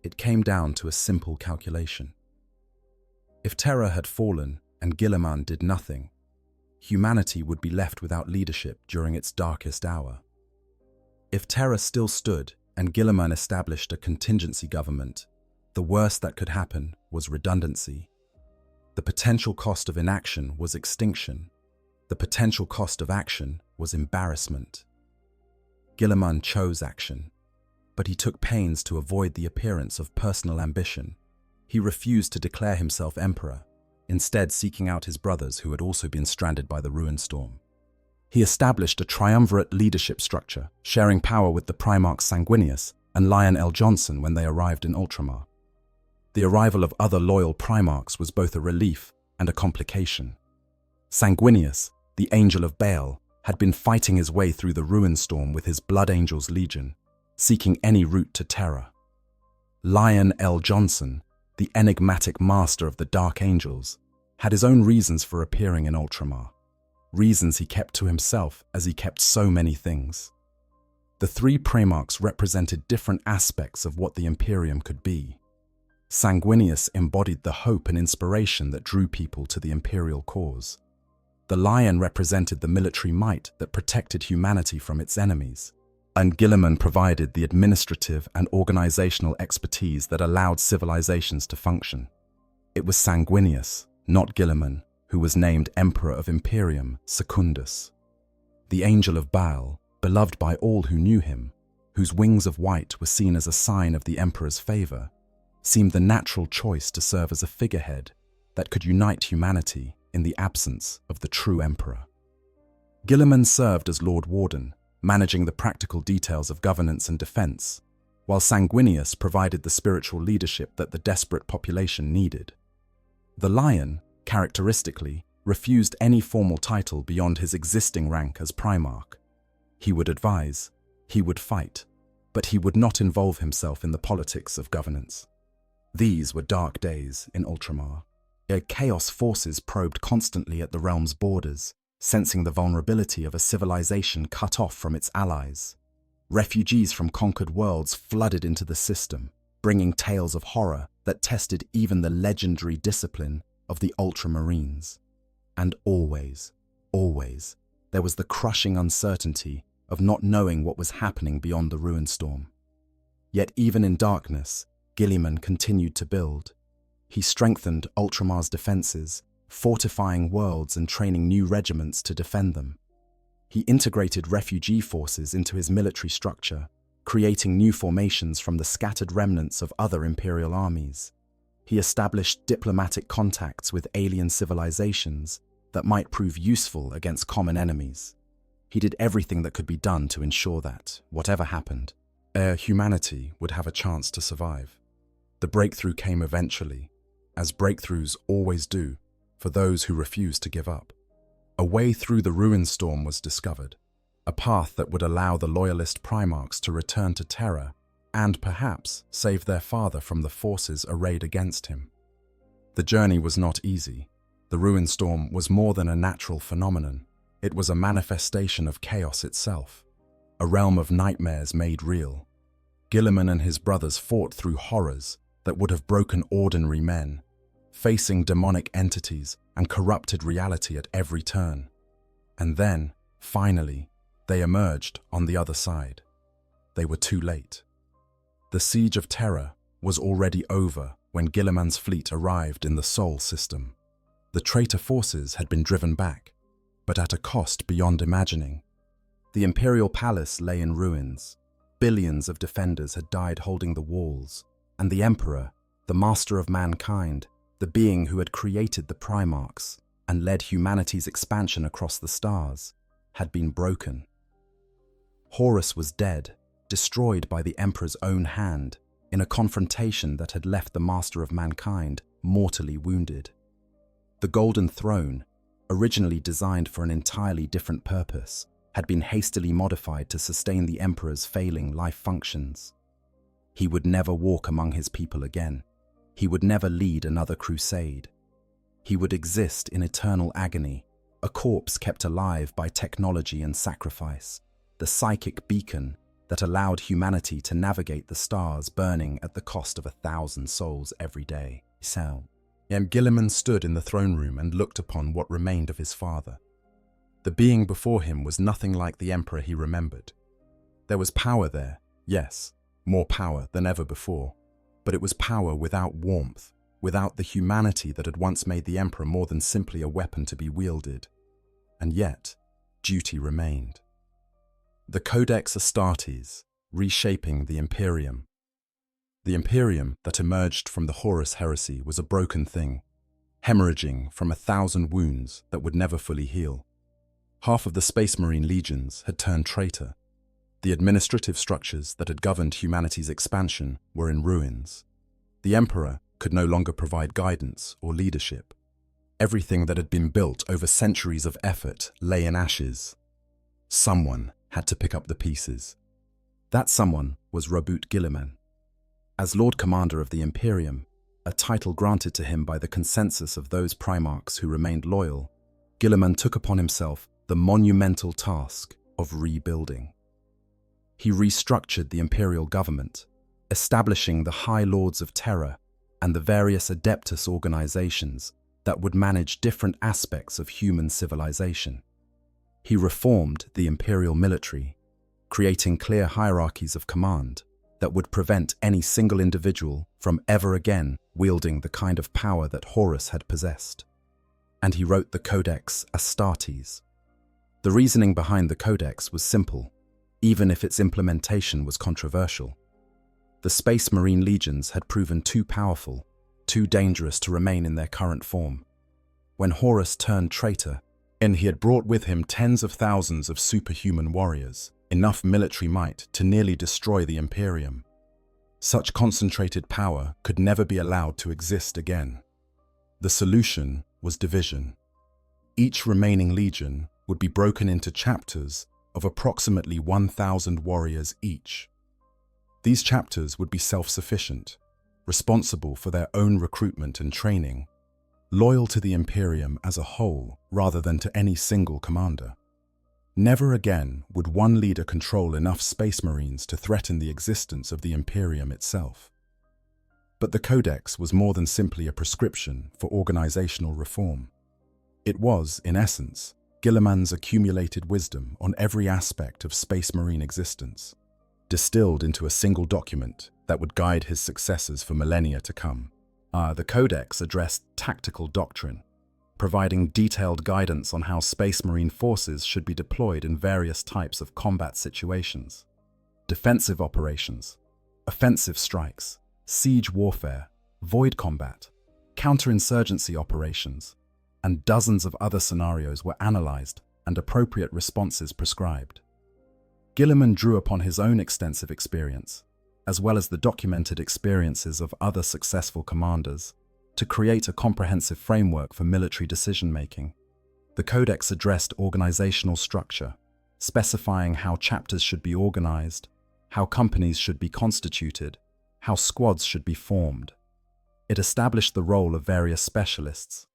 it came down to a simple calculation. If Terra had fallen and Guilliman did nothing, humanity would be left without leadership during its darkest hour. If Terra still stood and Guilliman established a contingency government, the worst that could happen was redundancy. The potential cost of inaction was extinction. The potential cost of action was embarrassment. Guilliman chose action, but he took pains to avoid the appearance of personal ambition. He refused to declare himself emperor, instead seeking out his brothers who had also been stranded by the Ruinstorm. He established a triumvirate leadership structure, sharing power with the Primarchs Sanguinius and Lion L. Johnson when they arrived in Ultramar. The arrival of other loyal Primarchs was both a relief and a complication. Sanguinius, the Angel of Baal, had been fighting his way through the Ruinstorm with his Blood Angels Legion, seeking any route to Terra. Lion L. Johnson, the enigmatic master of the Dark Angels, had his own reasons for appearing in Ultramar, reasons he kept to himself as he kept so many things. The three Primarchs represented different aspects of what the Imperium could be. Sanguinius embodied the hope and inspiration that drew people to the imperial cause. The Lion represented the military might that protected humanity from its enemies, and Guilliman provided the administrative and organizational expertise that allowed civilizations to function. It was Sanguinius, not Guilliman, who was named Emperor of Imperium Secundus. The Angel of Baal, beloved by all who knew him, whose wings of white were seen as a sign of the Emperor's favor, seemed the natural choice to serve as a figurehead that could unite humanity in the absence of the true emperor. Guilliman served as Lord Warden, managing the practical details of governance and defense, while Sanguinius provided the spiritual leadership that the desperate population needed. The Lion, characteristically, refused any formal title beyond his existing rank as Primarch. He would advise, he would fight, but he would not involve himself in the politics of governance. These were dark days in Ultramar. Chaos forces probed constantly at the realm's borders, sensing the vulnerability of a civilization cut off from its allies. Refugees from conquered worlds flooded into the system, bringing tales of horror that tested even the legendary discipline of the Ultramarines. And always, there was the crushing uncertainty of not knowing what was happening beyond the ruin storm. Yet even in darkness, Guilliman continued to build. He strengthened Ultramar's defenses, fortifying worlds and training new regiments to defend them. He integrated refugee forces into his military structure, creating new formations from the scattered remnants of other imperial armies. He established diplomatic contacts with alien civilizations that might prove useful against common enemies. He did everything that could be done to ensure that, whatever happened, humanity would have a chance to survive. The breakthrough came eventually, as breakthroughs always do, for those who refuse to give up. A way through the ruin storm was discovered, a path that would allow the loyalist Primarchs to return to Terra and perhaps save their father from the forces arrayed against him. The journey was not easy. The ruin storm was more than a natural phenomenon. It was a manifestation of chaos itself, a realm of nightmares made real. Guilliman and his brothers fought through horrors that would have broken ordinary men, facing demonic entities and corrupted reality at every turn. And then, finally, they emerged on the other side. They were too late. The siege of Terra was already over when Guilliman's fleet arrived in the Sol system. The traitor forces had been driven back, but at a cost beyond imagining. The Imperial Palace lay in ruins. Billions of defenders had died holding the walls, and the Emperor, the master of mankind, the being who had created the Primarchs and led humanity's expansion across the stars, had been broken. Horus was dead, destroyed by the Emperor's own hand, in a confrontation that had left the master of mankind mortally wounded. The Golden Throne, originally designed for an entirely different purpose, had been hastily modified to sustain the Emperor's failing life functions. He would never walk among his people again. He would never lead another crusade. He would exist in eternal agony, a corpse kept alive by technology and sacrifice, the psychic beacon that allowed humanity to navigate the stars burning at the cost of 1,000 souls every day. Guilliman stood in the throne room and looked upon what remained of his father. The being before him was nothing like the Emperor he remembered. There was power there, yes, more power than ever before, but it was power without warmth, without the humanity that had once made the Emperor more than simply a weapon to be wielded. And yet, duty remained. The Codex Astartes, reshaping the Imperium. The Imperium that emerged from the Horus heresy was a broken thing, hemorrhaging from 1,000 wounds that would never fully heal. Half of the Space Marine legions had turned traitor. The administrative structures that had governed humanity's expansion were in ruins. The Emperor could no longer provide guidance or leadership. Everything that had been built over centuries of effort lay in ashes. Someone had to pick up the pieces. That someone was Roboute Guilliman. As Lord Commander of the Imperium, a title granted to him by the consensus of those Primarchs who remained loyal, Guilliman took upon himself the monumental task of rebuilding. He restructured the imperial government, establishing the High Lords of Terra and the various Adeptus organizations that would manage different aspects of human civilization. He reformed the imperial military, creating clear hierarchies of command that would prevent any single individual from ever again wielding the kind of power that Horus had possessed. And he wrote the Codex Astartes. The reasoning behind the Codex was simple, even if its implementation was controversial. The Space Marine legions had proven too powerful, too dangerous to remain in their current form. when Horus turned traitor, and he had brought with him tens of thousands of superhuman warriors, enough military might to nearly destroy the Imperium. Such concentrated power could never be allowed to exist again. The solution was division. Each remaining legion would be broken into chapters of approximately 1,000 warriors each. These chapters would be self-sufficient, responsible for their own recruitment and training, loyal to the Imperium as a whole rather than to any single commander. Never again would one leader control enough Space Marines to threaten the existence of the Imperium itself. But the Codex was more than simply a prescription for organizational reform. It was, in essence, Guilliman's accumulated wisdom on every aspect of Space Marine existence, distilled into a single document that would guide his successors for millennia to come. The Codex addressed tactical doctrine, providing detailed guidance on how Space Marine forces should be deployed in various types of combat situations: defensive operations, offensive strikes, siege warfare, void combat, counterinsurgency operations, and dozens of other scenarios were analyzed and appropriate responses prescribed. Guilliman drew upon his own extensive experience, as well as the documented experiences of other successful commanders, to create a comprehensive framework for military decision-making. The Codex addressed organizational structure, specifying how chapters should be organized, how companies should be constituted, how squads should be formed. It established the role of various specialists,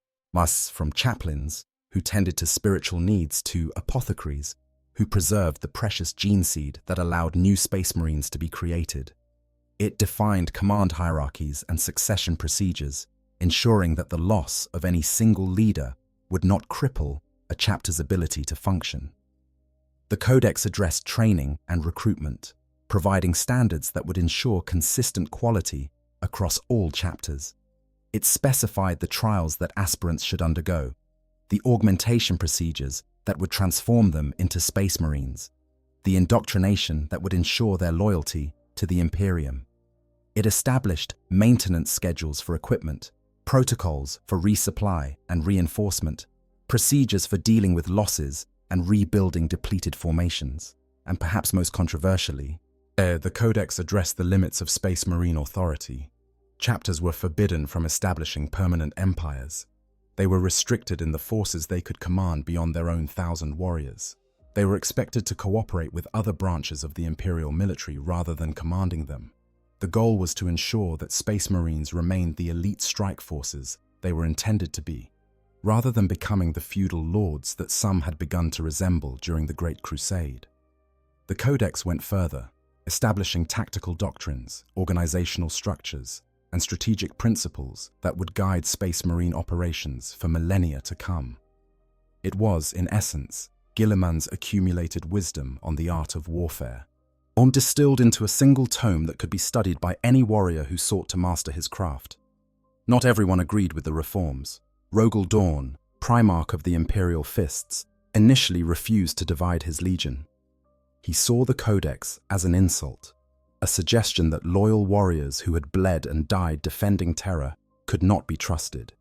from chaplains, who tended to spiritual needs, to apothecaries, who preserved the precious gene seed that allowed new Space Marines to be created. It defined command hierarchies and succession procedures, ensuring that the loss of any single leader would not cripple a chapter's ability to function. The Codex addressed training and recruitment, providing standards that would ensure consistent quality across all chapters. It specified the trials that aspirants should undergo, the augmentation procedures that would transform them into Space Marines, the indoctrination that would ensure their loyalty to the Imperium. It established maintenance schedules for equipment, protocols for resupply and reinforcement, procedures for dealing with losses and rebuilding depleted formations, and perhaps most controversially, the Codex addressed the limits of Space Marine authority. Chapters were forbidden from establishing permanent empires. They were restricted in the forces they could command beyond their own 1,000 warriors. They were expected to cooperate with other branches of the Imperial military rather than commanding them. The goal was to ensure that Space Marines remained the elite strike forces they were intended to be, rather than becoming the feudal lords that some had begun to resemble during the Great Crusade. The Codex went further, establishing tactical doctrines, organizational structures, and strategic principles that would guide Space Marine operations for millennia to come. It was, in essence, Guilliman's accumulated wisdom on the art of warfare, distilled into a single tome that could be studied by any warrior who sought to master his craft. Not everyone agreed with the reforms. Rogel Dawn, Primarch of the Imperial Fists, initially refused to divide his legion. He saw the Codex as an insult, a suggestion that loyal warriors who had bled and died defending Terra could not be trusted.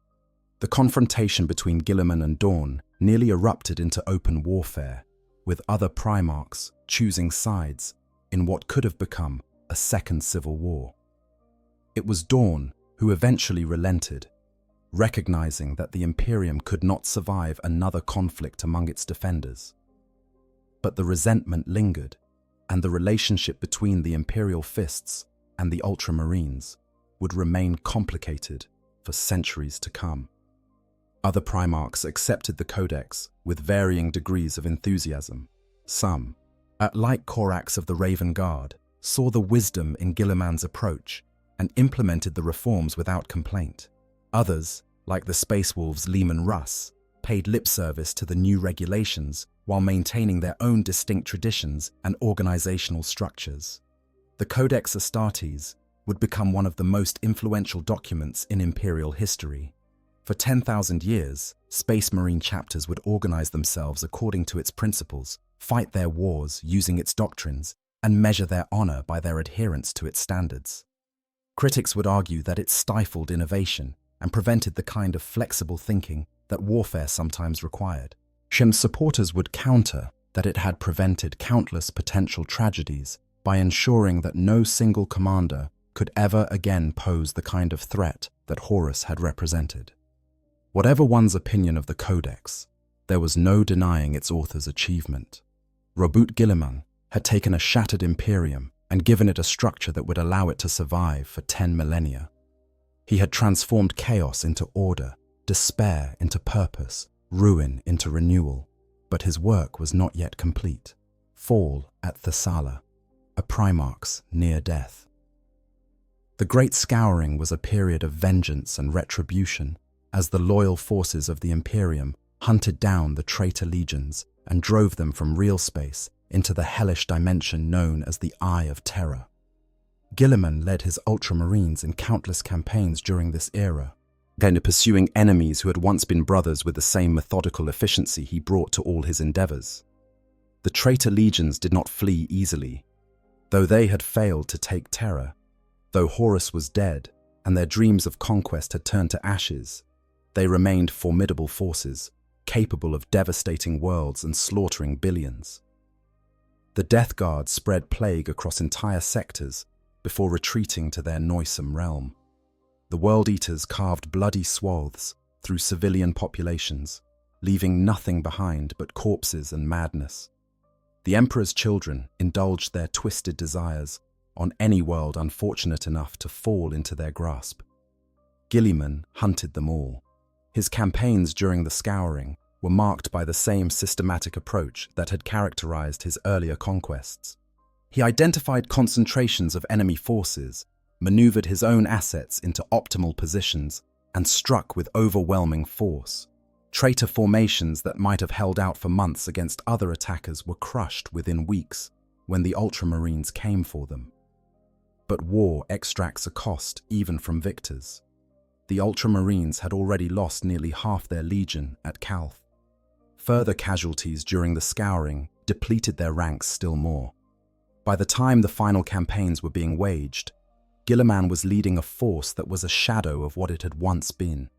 The confrontation between Guilliman and Dawn nearly erupted into open warfare, with other Primarchs choosing sides in what could have become a second civil war. It was Dawn who eventually relented, recognizing that the Imperium could not survive another conflict among its defenders. But the resentment lingered, and the relationship between the Imperial Fists and the Ultramarines would remain complicated for centuries to come. Other Primarchs accepted the Codex with varying degrees of enthusiasm. Some, like Corax of the Raven Guard, saw the wisdom in Guilliman's approach and implemented the reforms without complaint. Others, like the Space Wolves Leman Russ, paid lip service to the new regulations while maintaining their own distinct traditions and organizational structures. The Codex Astartes would become one of the most influential documents in Imperial history. For 10,000 years, Space Marine chapters would organize themselves according to its principles, fight their wars using its doctrines, and measure their honor by their adherence to its standards. Critics would argue that it stifled innovation and prevented the kind of flexible thinking that warfare sometimes required. Shem's supporters would counter that it had prevented countless potential tragedies by ensuring that no single commander could ever again pose the kind of threat that Horus had represented. Whatever one's opinion of the Codex, there was no denying its author's achievement. Robert Guilliman had taken a shattered Imperium and given it a structure that would allow it to survive for 10 millennia. He had transformed chaos into order, despair into purpose, ruin into renewal. But his work was not yet complete. Fall at Thessala, a Primarch's near death. The Great Scouring was a period of vengeance and retribution, as the loyal forces of the Imperium hunted down the traitor legions and drove them from real space into the hellish dimension known as the Eye of Terror. Guilliman led his Ultramarines in countless campaigns during this era, pursuing enemies who had once been brothers with the same methodical efficiency he brought to all his endeavors. The traitor legions did not flee easily. Though they had failed to take Terra, though Horus was dead and their dreams of conquest had turned to ashes, they remained formidable forces, capable of devastating worlds and slaughtering billions. The Death Guard spread plague across entire sectors before retreating to their noisome realm. The World Eaters carved bloody swaths through civilian populations, leaving nothing behind but corpses and madness. The Emperor's children indulged their twisted desires on any world unfortunate enough to fall into their grasp. Guilliman hunted them all. His campaigns during the Scouring were marked by the same systematic approach that had characterized his earlier conquests. He identified concentrations of enemy forces, maneuvered his own assets into optimal positions, and struck with overwhelming force. Traitor formations that might have held out for months against other attackers were crushed within weeks when the Ultramarines came for them. But war extracts a cost even from victors. The Ultramarines had already lost nearly half their legion at Calth. Further casualties during the Scouring depleted their ranks still more. By the time the final campaigns were being waged, Guilliman was leading a force that was a shadow of what it had once been,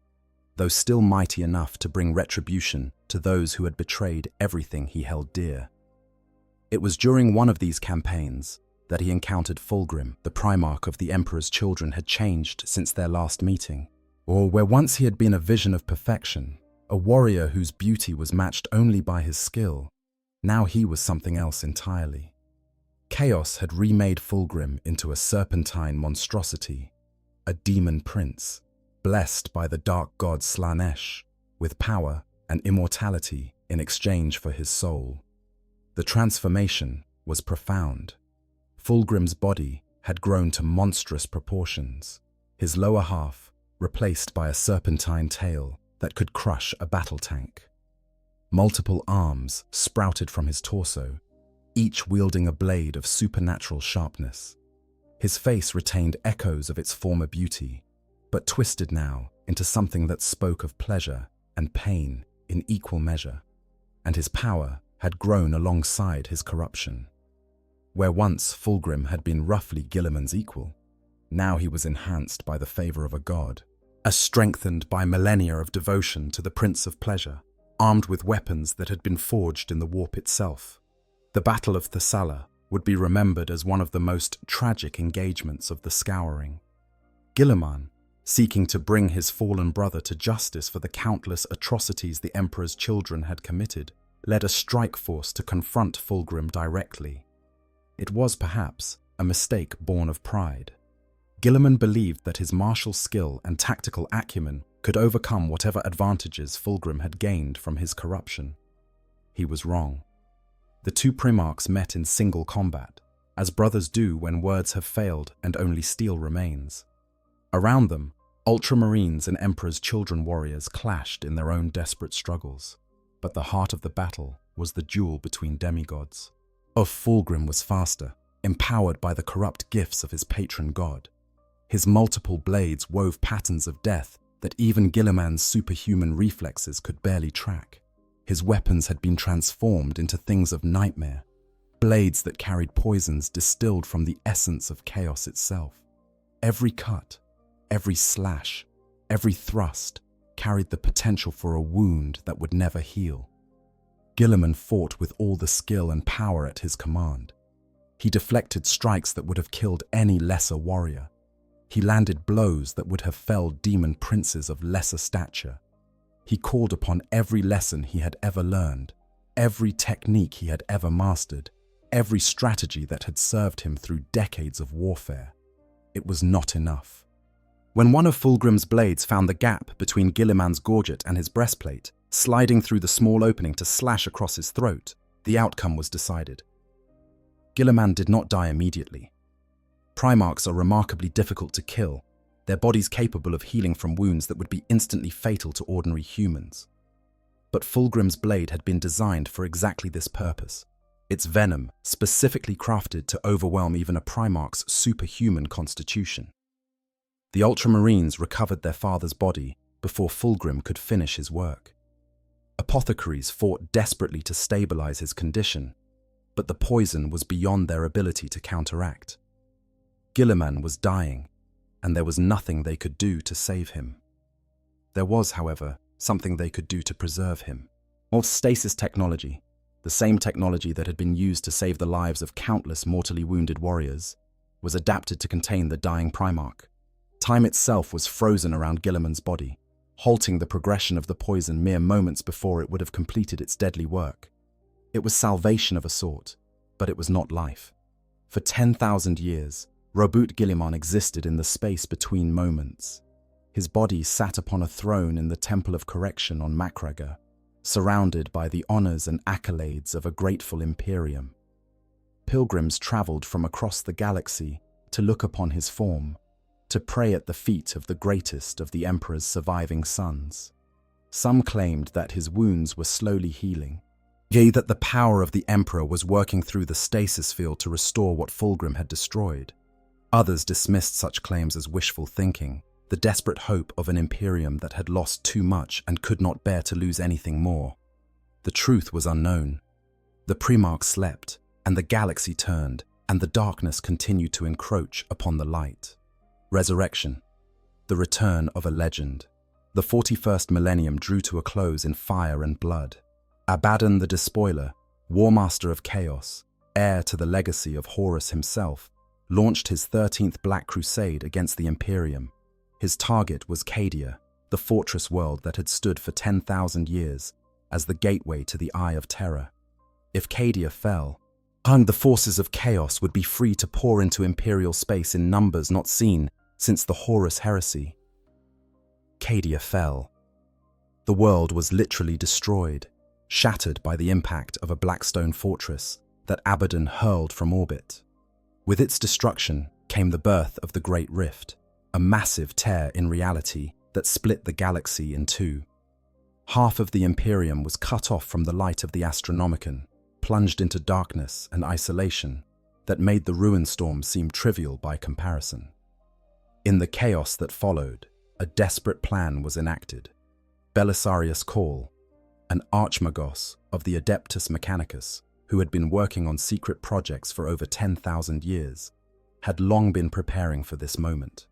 though still mighty enough to bring retribution to those who had betrayed everything he held dear. It was during one of these campaigns that he encountered Fulgrim, the Primarch of the Emperor's children had changed since their last meeting. Or where once he had been a vision of perfection, a warrior whose beauty was matched only by his skill, now he was something else entirely. Chaos had remade Fulgrim into a serpentine monstrosity, a demon prince, blessed by the dark god Slanesh, with power and immortality in exchange for his soul. The transformation was profound. Fulgrim's body had grown to monstrous proportions, his lower half replaced by a serpentine tail that could crush a battle tank. Multiple arms sprouted from his torso, each wielding a blade of supernatural sharpness. His face retained echoes of its former beauty, but twisted now into something that spoke of pleasure and pain in equal measure, and his power had grown alongside his corruption. Where once Fulgrim had been roughly Guilliman's equal, now he was enhanced by the favor of a god, strengthened by millennia of devotion to the Prince of Pleasure, armed with weapons that had been forged in the warp itself. The Battle of Thessala would be remembered as one of the most tragic engagements of the Scouring. Guilliman, seeking to bring his fallen brother to justice for the countless atrocities the Emperor's children had committed, led a strike force to confront Fulgrim directly. It was perhaps a mistake born of pride. Guilliman believed that his martial skill and tactical acumen could overcome whatever advantages Fulgrim had gained from his corruption. He was wrong. The two Primarchs met in single combat, as brothers do when words have failed and only steel remains. Around them, Ultramarines and Emperor's children warriors clashed in their own desperate struggles, but the heart of the battle was the duel between demigods. Fulgrim was faster, empowered by the corrupt gifts of his patron god. His multiple blades wove patterns of death that even Guilliman's superhuman reflexes could barely track. His weapons had been transformed into things of nightmare, blades that carried poisons distilled from the essence of chaos itself. Every cut, every slash, every thrust carried the potential for a wound that would never heal. Guilliman fought with all the skill and power at his command. He deflected strikes that would have killed any lesser warrior. He landed blows that would have felled demon princes of lesser stature. He called upon every lesson he had ever learned, every technique he had ever mastered, every strategy that had served him through decades of warfare. It was not enough. When one of Fulgrim's blades found the gap between Guilliman's gorget and his breastplate, sliding through the small opening to slash across his throat, the outcome was decided. Guilliman did not die immediately. Primarchs are remarkably difficult to kill, their bodies capable of healing from wounds that would be instantly fatal to ordinary humans. But Fulgrim's blade had been designed for exactly this purpose, its venom specifically crafted to overwhelm even a Primarch's superhuman constitution. The Ultramarines recovered their father's body before Fulgrim could finish his work. Apothecaries fought desperately to stabilize his condition, but the poison was beyond their ability to counteract. Guilliman was dying, and there was nothing they could do to save him. There was, however, something they could do to preserve him. Stasis technology, the same technology that had been used to save the lives of countless mortally wounded warriors, was adapted to contain the dying Primarch. Time itself was frozen around Guilliman's body, halting the progression of the poison mere moments before it would have completed its deadly work. It was salvation of a sort, but it was not life. For 10,000 years, Robut Guilliman existed in the space between moments. His body sat upon a throne in the Temple of Correction on Macraga, surrounded by the honors and accolades of a grateful Imperium. Pilgrims traveled from across the galaxy to look upon his form, to pray at the feet of the greatest of the Emperor's surviving sons. Some claimed that his wounds were slowly healing, yea, that the power of the Emperor was working through the stasis field to restore what Fulgrim had destroyed. Others dismissed such claims as wishful thinking, the desperate hope of an Imperium that had lost too much and could not bear to lose anything more. The truth was unknown. The Primarch slept, and the galaxy turned, and the darkness continued to encroach upon the light. Resurrection. The return of a legend. The 41st Millennium drew to a close in fire and blood. Abaddon the Despoiler, Warmaster of Chaos, heir to the legacy of Horus himself, launched his 13th Black Crusade against the Imperium. His target was Cadia, the fortress world that had stood for 10,000 years as the gateway to the Eye of Terror. If Cadia fell, the forces of chaos would be free to pour into Imperial space in numbers not seen since the Horus heresy. Cadia fell. The world was literally destroyed, shattered by the impact of a blackstone fortress that Abaddon hurled from orbit. With its destruction came the birth of the Great Rift, a massive tear in reality that split the galaxy in two. Half of the Imperium was cut off from the light of the Astronomicon, plunged into darkness and isolation that made the ruin storm seem trivial by comparison. In the chaos that followed, a desperate plan was enacted. Belisarius Cawl, an archmagos of the Adeptus Mechanicus, who had been working on secret projects for over 10,000 years, had long been preparing for this moment.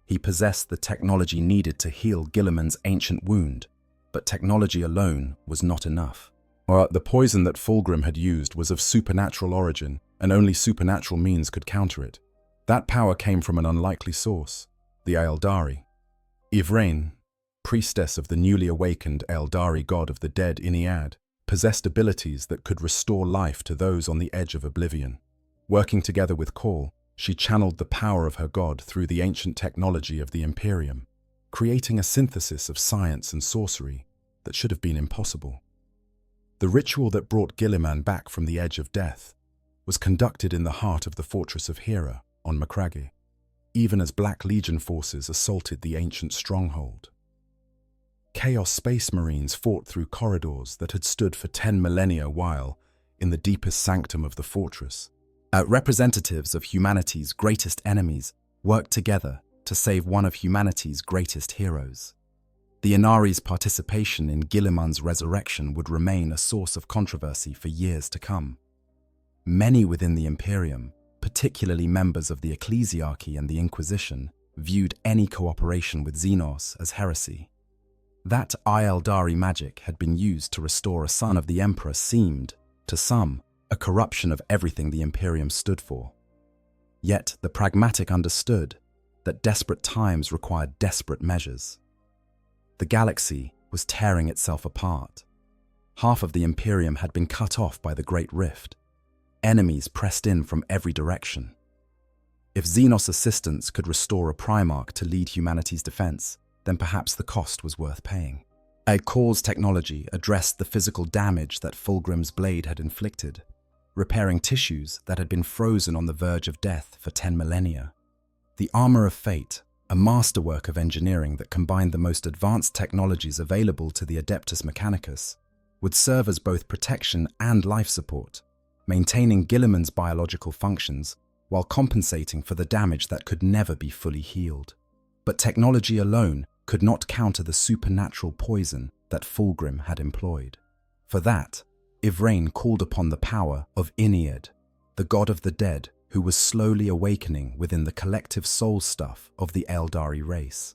He possessed the technology needed to heal Guilliman's ancient wound, but technology alone was not enough. The poison that Fulgrim had used was of supernatural origin, and only supernatural means could counter it. That power came from an unlikely source, the Aeldari. Yvraine, priestess of the newly awakened Aeldari god of the dead Inead, possessed abilities that could restore life to those on the edge of oblivion. Working together with Cawl, she channeled the power of her god through the ancient technology of the Imperium, creating a synthesis of science and sorcery that should have been impossible. The ritual that brought Guilliman back from the edge of death was conducted in the heart of the fortress of Hera on Macragge, even as Black Legion forces assaulted the ancient stronghold. Chaos Space Marines fought through corridors that had stood for 10 millennia while, in the deepest sanctum of the fortress, representatives of humanity's greatest enemies worked together to save one of humanity's greatest heroes. The Inari's participation in Guilliman's resurrection would remain a source of controversy for years to come. Many within the Imperium, particularly members of the Ecclesiarchy and the Inquisition, viewed any cooperation with Xenos as heresy. That Eldari magic had been used to restore a son of the Emperor seemed, to some, a corruption of everything the Imperium stood for. Yet the pragmatic understood that desperate times required desperate measures. The galaxy was tearing itself apart. Half of the Imperium had been cut off by the Great Rift. Enemies pressed in from every direction. If Xenos' assistance could restore a Primarch to lead humanity's defense, then perhaps the cost was worth paying. A cause technology addressed the physical damage that Fulgrim's blade had inflicted, repairing tissues that had been frozen on the verge of death for 10 millennia. The Armor of Fate, a masterwork of engineering that combined the most advanced technologies available to the Adeptus Mechanicus, would serve as both protection and life support, maintaining Guilliman's biological functions while compensating for the damage that could never be fully healed. But technology alone could not counter the supernatural poison that Fulgrim had employed. For that, Ivrain called upon the power of Inead, the god of the dead who was slowly awakening within the collective soul stuff of the Eldari race.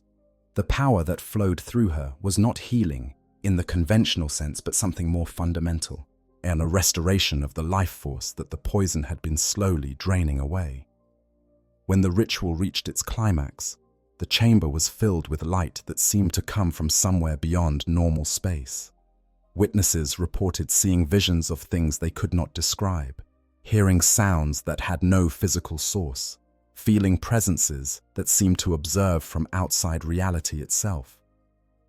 The power that flowed through her was not healing in the conventional sense, but something more fundamental, and a restoration of the life force that the poison had been slowly draining away. When the ritual reached its climax, the chamber was filled with light that seemed to come from somewhere beyond normal space. Witnesses reported seeing visions of things they could not describe, hearing sounds that had no physical source, feeling presences that seemed to observe from outside reality itself.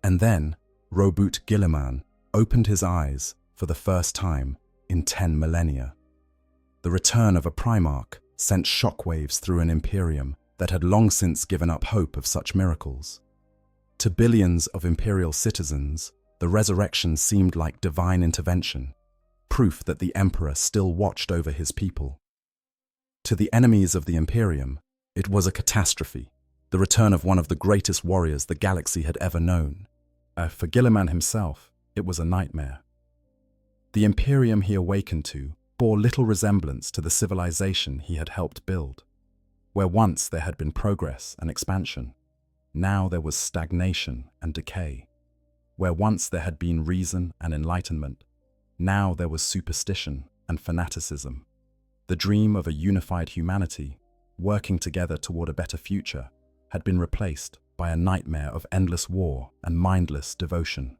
And then, Roboute Guilliman opened his eyes for the first time in 10 millennia. The return of a Primarch sent shockwaves through an Imperium that had long since given up hope of such miracles. To billions of Imperial citizens, the resurrection seemed like divine intervention, proof that the Emperor still watched over his people. To the enemies of the Imperium, it was a catastrophe, the return of one of the greatest warriors the galaxy had ever known. For Guilliman himself, it was a nightmare. The Imperium he awakened to bore little resemblance to the civilization he had helped build. Where once there had been progress and expansion, now there was stagnation and decay. Where once there had been reason and enlightenment, now there was superstition and fanaticism. The dream of a unified humanity, working together toward a better future, had been replaced by a nightmare of endless war and mindless devotion.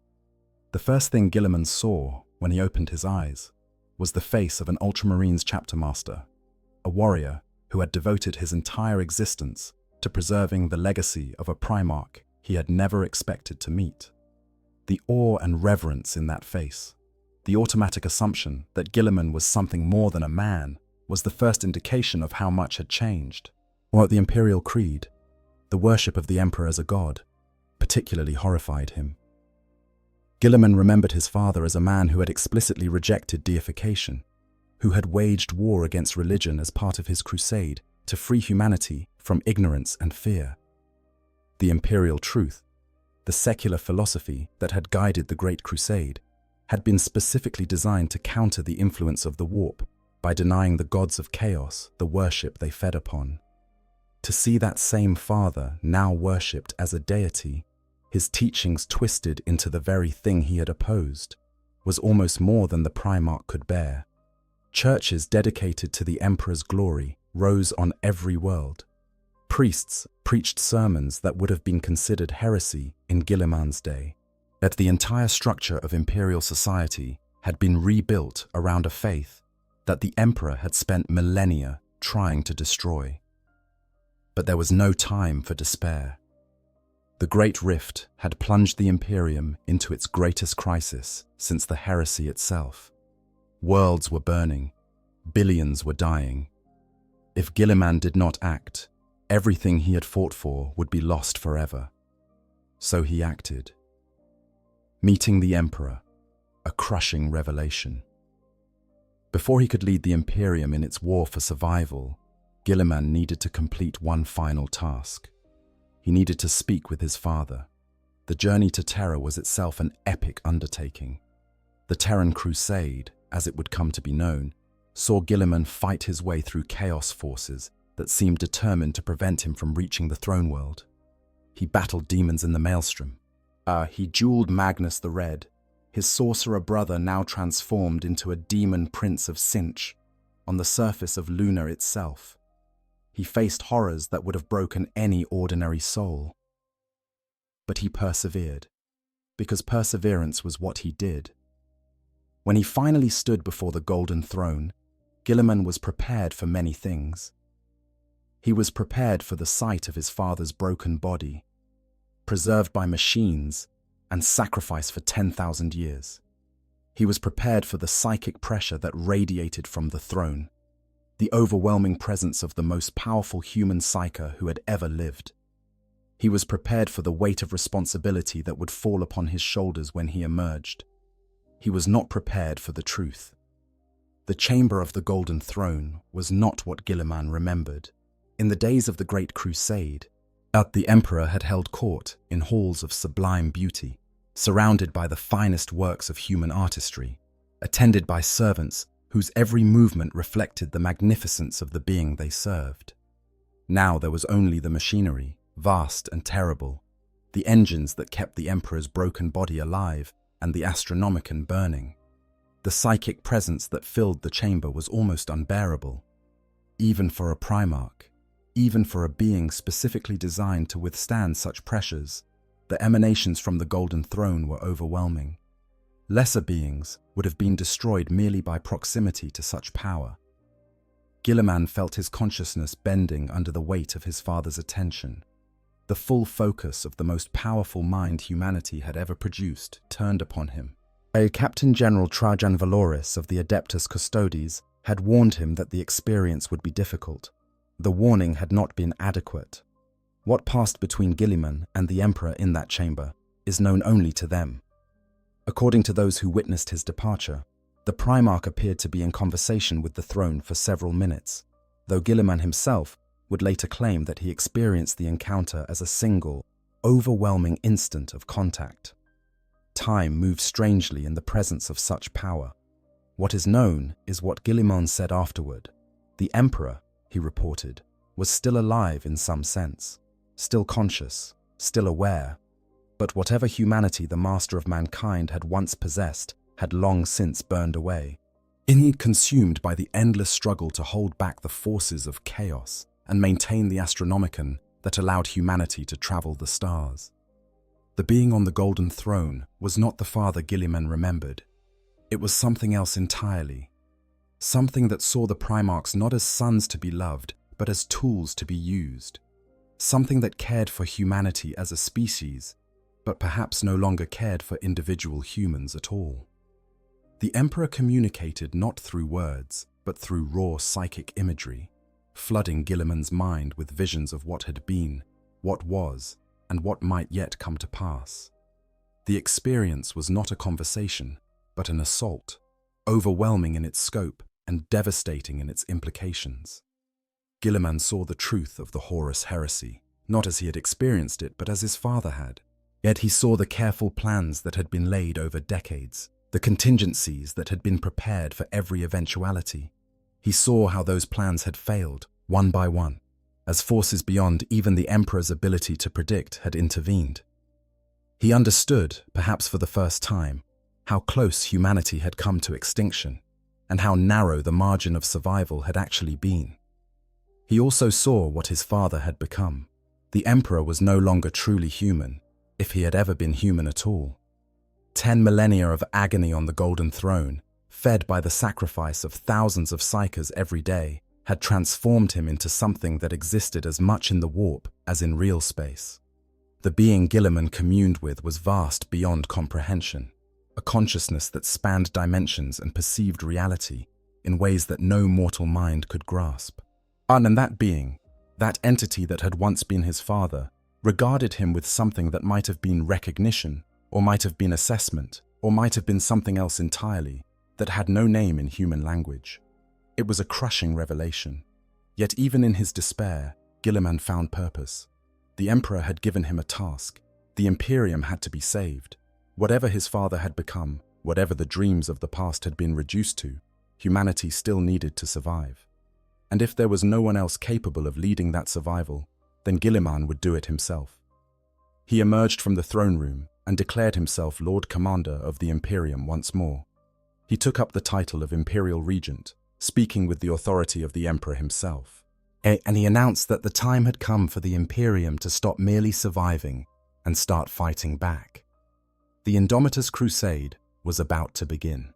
The first thing Guilliman saw when he opened his eyes was the face of an Ultramarines chapter master, a warrior who had devoted his entire existence to preserving the legacy of a Primarch he had never expected to meet. The awe and reverence in that face, the automatic assumption that Guilliman was something more than a man, was the first indication of how much had changed. While the Imperial Creed, the worship of the Emperor as a god, particularly horrified him. Guilliman remembered his father as a man who had explicitly rejected deification, who had waged war against religion as part of his crusade to free humanity from ignorance and fear. The imperial truth, the secular philosophy that had guided the Great Crusade, had been specifically designed to counter the influence of the warp by denying the gods of chaos the worship they fed upon. To see that same father now worshipped as a deity, his teachings twisted into the very thing he had opposed, was almost more than the Primarch could bear. Churches dedicated to the Emperor's glory rose on every world. Priests preached sermons that would have been considered heresy in Guilliman's day. That the entire structure of imperial society had been rebuilt around a faith that the Emperor had spent millennia trying to destroy. But there was no time for despair. The Great Rift had plunged the Imperium into its greatest crisis since the heresy itself. Worlds were burning, billions were dying. If Guilliman did not act, everything he had fought for would be lost forever. So he acted. Meeting the Emperor, a crushing revelation. Before he could lead the Imperium in its war for survival, Guilliman needed to complete one final task. He needed to speak with his father. The journey to Terra was itself an epic undertaking. The Terran Crusade, as it would come to be known, saw Guilliman fight his way through chaos forces that seemed determined to prevent him from reaching the throne world. He battled demons in the maelstrom, He dueled Magnus the Red, his sorcerer brother now transformed into a demon prince of Sinch, on the surface of Luna itself. He faced horrors that would have broken any ordinary soul. But he persevered, because perseverance was what he did. When he finally stood before the Golden Throne, Guilliman was prepared for many things. He was prepared for the sight of his father's broken body, preserved by machines and sacrificed for 10,000 years. He was prepared for the psychic pressure that radiated from the throne, the overwhelming presence of the most powerful human psyker who had ever lived. He was prepared for the weight of responsibility that would fall upon his shoulders when he emerged. He was not prepared for the truth. The chamber of the Golden Throne was not what Guilliman remembered. In the days of the Great Crusade, the Emperor had held court in halls of sublime beauty, surrounded by the finest works of human artistry, attended by servants whose every movement reflected the magnificence of the being they served. Now there was only the machinery, vast and terrible, the engines that kept the Emperor's broken body alive and the Astronomicon burning. The psychic presence that filled the chamber was almost unbearable, even for a Primarch, even for a being specifically designed to withstand such pressures. The emanations from the Golden Throne were overwhelming. Lesser beings would have been destroyed merely by proximity to such power. Guilliman felt his consciousness bending under the weight of his father's attention. The full focus of the most powerful mind humanity had ever produced turned upon him. Captain General Trajan Valoris of the Adeptus Custodes had warned him that the experience would be difficult. The warning had not been adequate. What passed between Guilliman and the Emperor in that chamber is known only to them. According to those who witnessed his departure, the Primarch appeared to be in conversation with the throne for several minutes, though Guilliman himself would later claim that he experienced the encounter as a single, overwhelming instant of contact. Time moves strangely in the presence of such power. What is known is what Guilliman said afterward. The Emperor, he reported, was still alive in some sense, still conscious, still aware, but whatever humanity the master of mankind had once possessed had long since burned away, consumed by the endless struggle to hold back the forces of chaos and maintain the Astronomicon that allowed humanity to travel the stars. The being on the Golden Throne was not the father Guilliman remembered. It was something else entirely. Something that saw the Primarchs not as sons to be loved, but as tools to be used. Something that cared for humanity as a species, but perhaps no longer cared for individual humans at all. The Emperor communicated not through words, but through raw psychic imagery, flooding Guilliman's mind with visions of what had been, what was, and what might yet come to pass. The experience was not a conversation, but an assault, overwhelming in its scope and devastating in its implications. Guilliman saw the truth of the Horus heresy, not as he had experienced it, but as his father had. Yet he saw the careful plans that had been laid over decades, the contingencies that had been prepared for every eventuality. He saw how those plans had failed, one by one, as forces beyond even the Emperor's ability to predict had intervened. He understood, perhaps for the first time, how close humanity had come to extinction, and how narrow the margin of survival had actually been. He also saw what his father had become. The Emperor was no longer truly human, if he had ever been human at all. 10 millennia of agony on the Golden Throne, fed by the sacrifice of thousands of psykers every day, had transformed him into something that existed as much in the warp as in real space. The being Guilliman communed with was vast beyond comprehension, a consciousness that spanned dimensions and perceived reality in ways that no mortal mind could grasp. And that being, that entity that had once been his father, regarded him with something that might have been recognition, or might have been assessment, or might have been something else entirely, that had no name in human language. It was a crushing revelation. Yet even in his despair, Guilliman found purpose. The Emperor had given him a task. The Imperium had to be saved. Whatever his father had become, whatever the dreams of the past had been reduced to, humanity still needed to survive. And if there was no one else capable of leading that survival, then Guilliman would do it himself. He emerged from the throne room, and declared himself Lord Commander of the Imperium once more. He took up the title of Imperial Regent, speaking with the authority of the Emperor himself. And he announced that the time had come for the Imperium to stop merely surviving and start fighting back. The Indomitus Crusade was about to begin.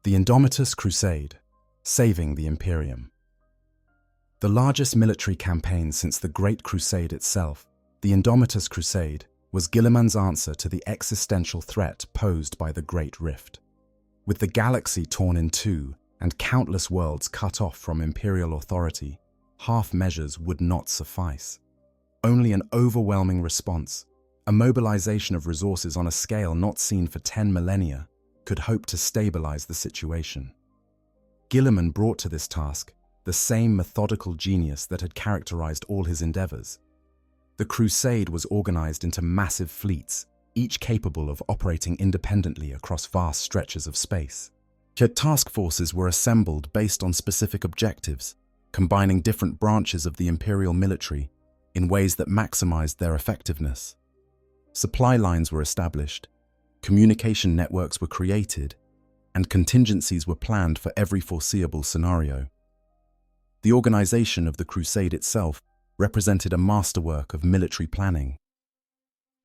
The Indomitus Crusade, saving the Imperium. The largest military campaign since the Great Crusade itself, the Indomitus Crusade was Guilliman's answer to the existential threat posed by the Great Rift. With the galaxy torn in two and countless worlds cut off from imperial authority, half measures would not suffice. Only an overwhelming response, a mobilization of resources on a scale not seen for 10 millennia, could hope to stabilize the situation. Guilliman brought to this task the same methodical genius that had characterized all his endeavors. The crusade was organized into massive fleets, each capable of operating independently across vast stretches of space. Yet task forces were assembled based on specific objectives, combining different branches of the imperial military in ways that maximized their effectiveness. Supply lines were established, communication networks were created, and contingencies were planned for every foreseeable scenario. The organization of the crusade itself represented a masterwork of military planning.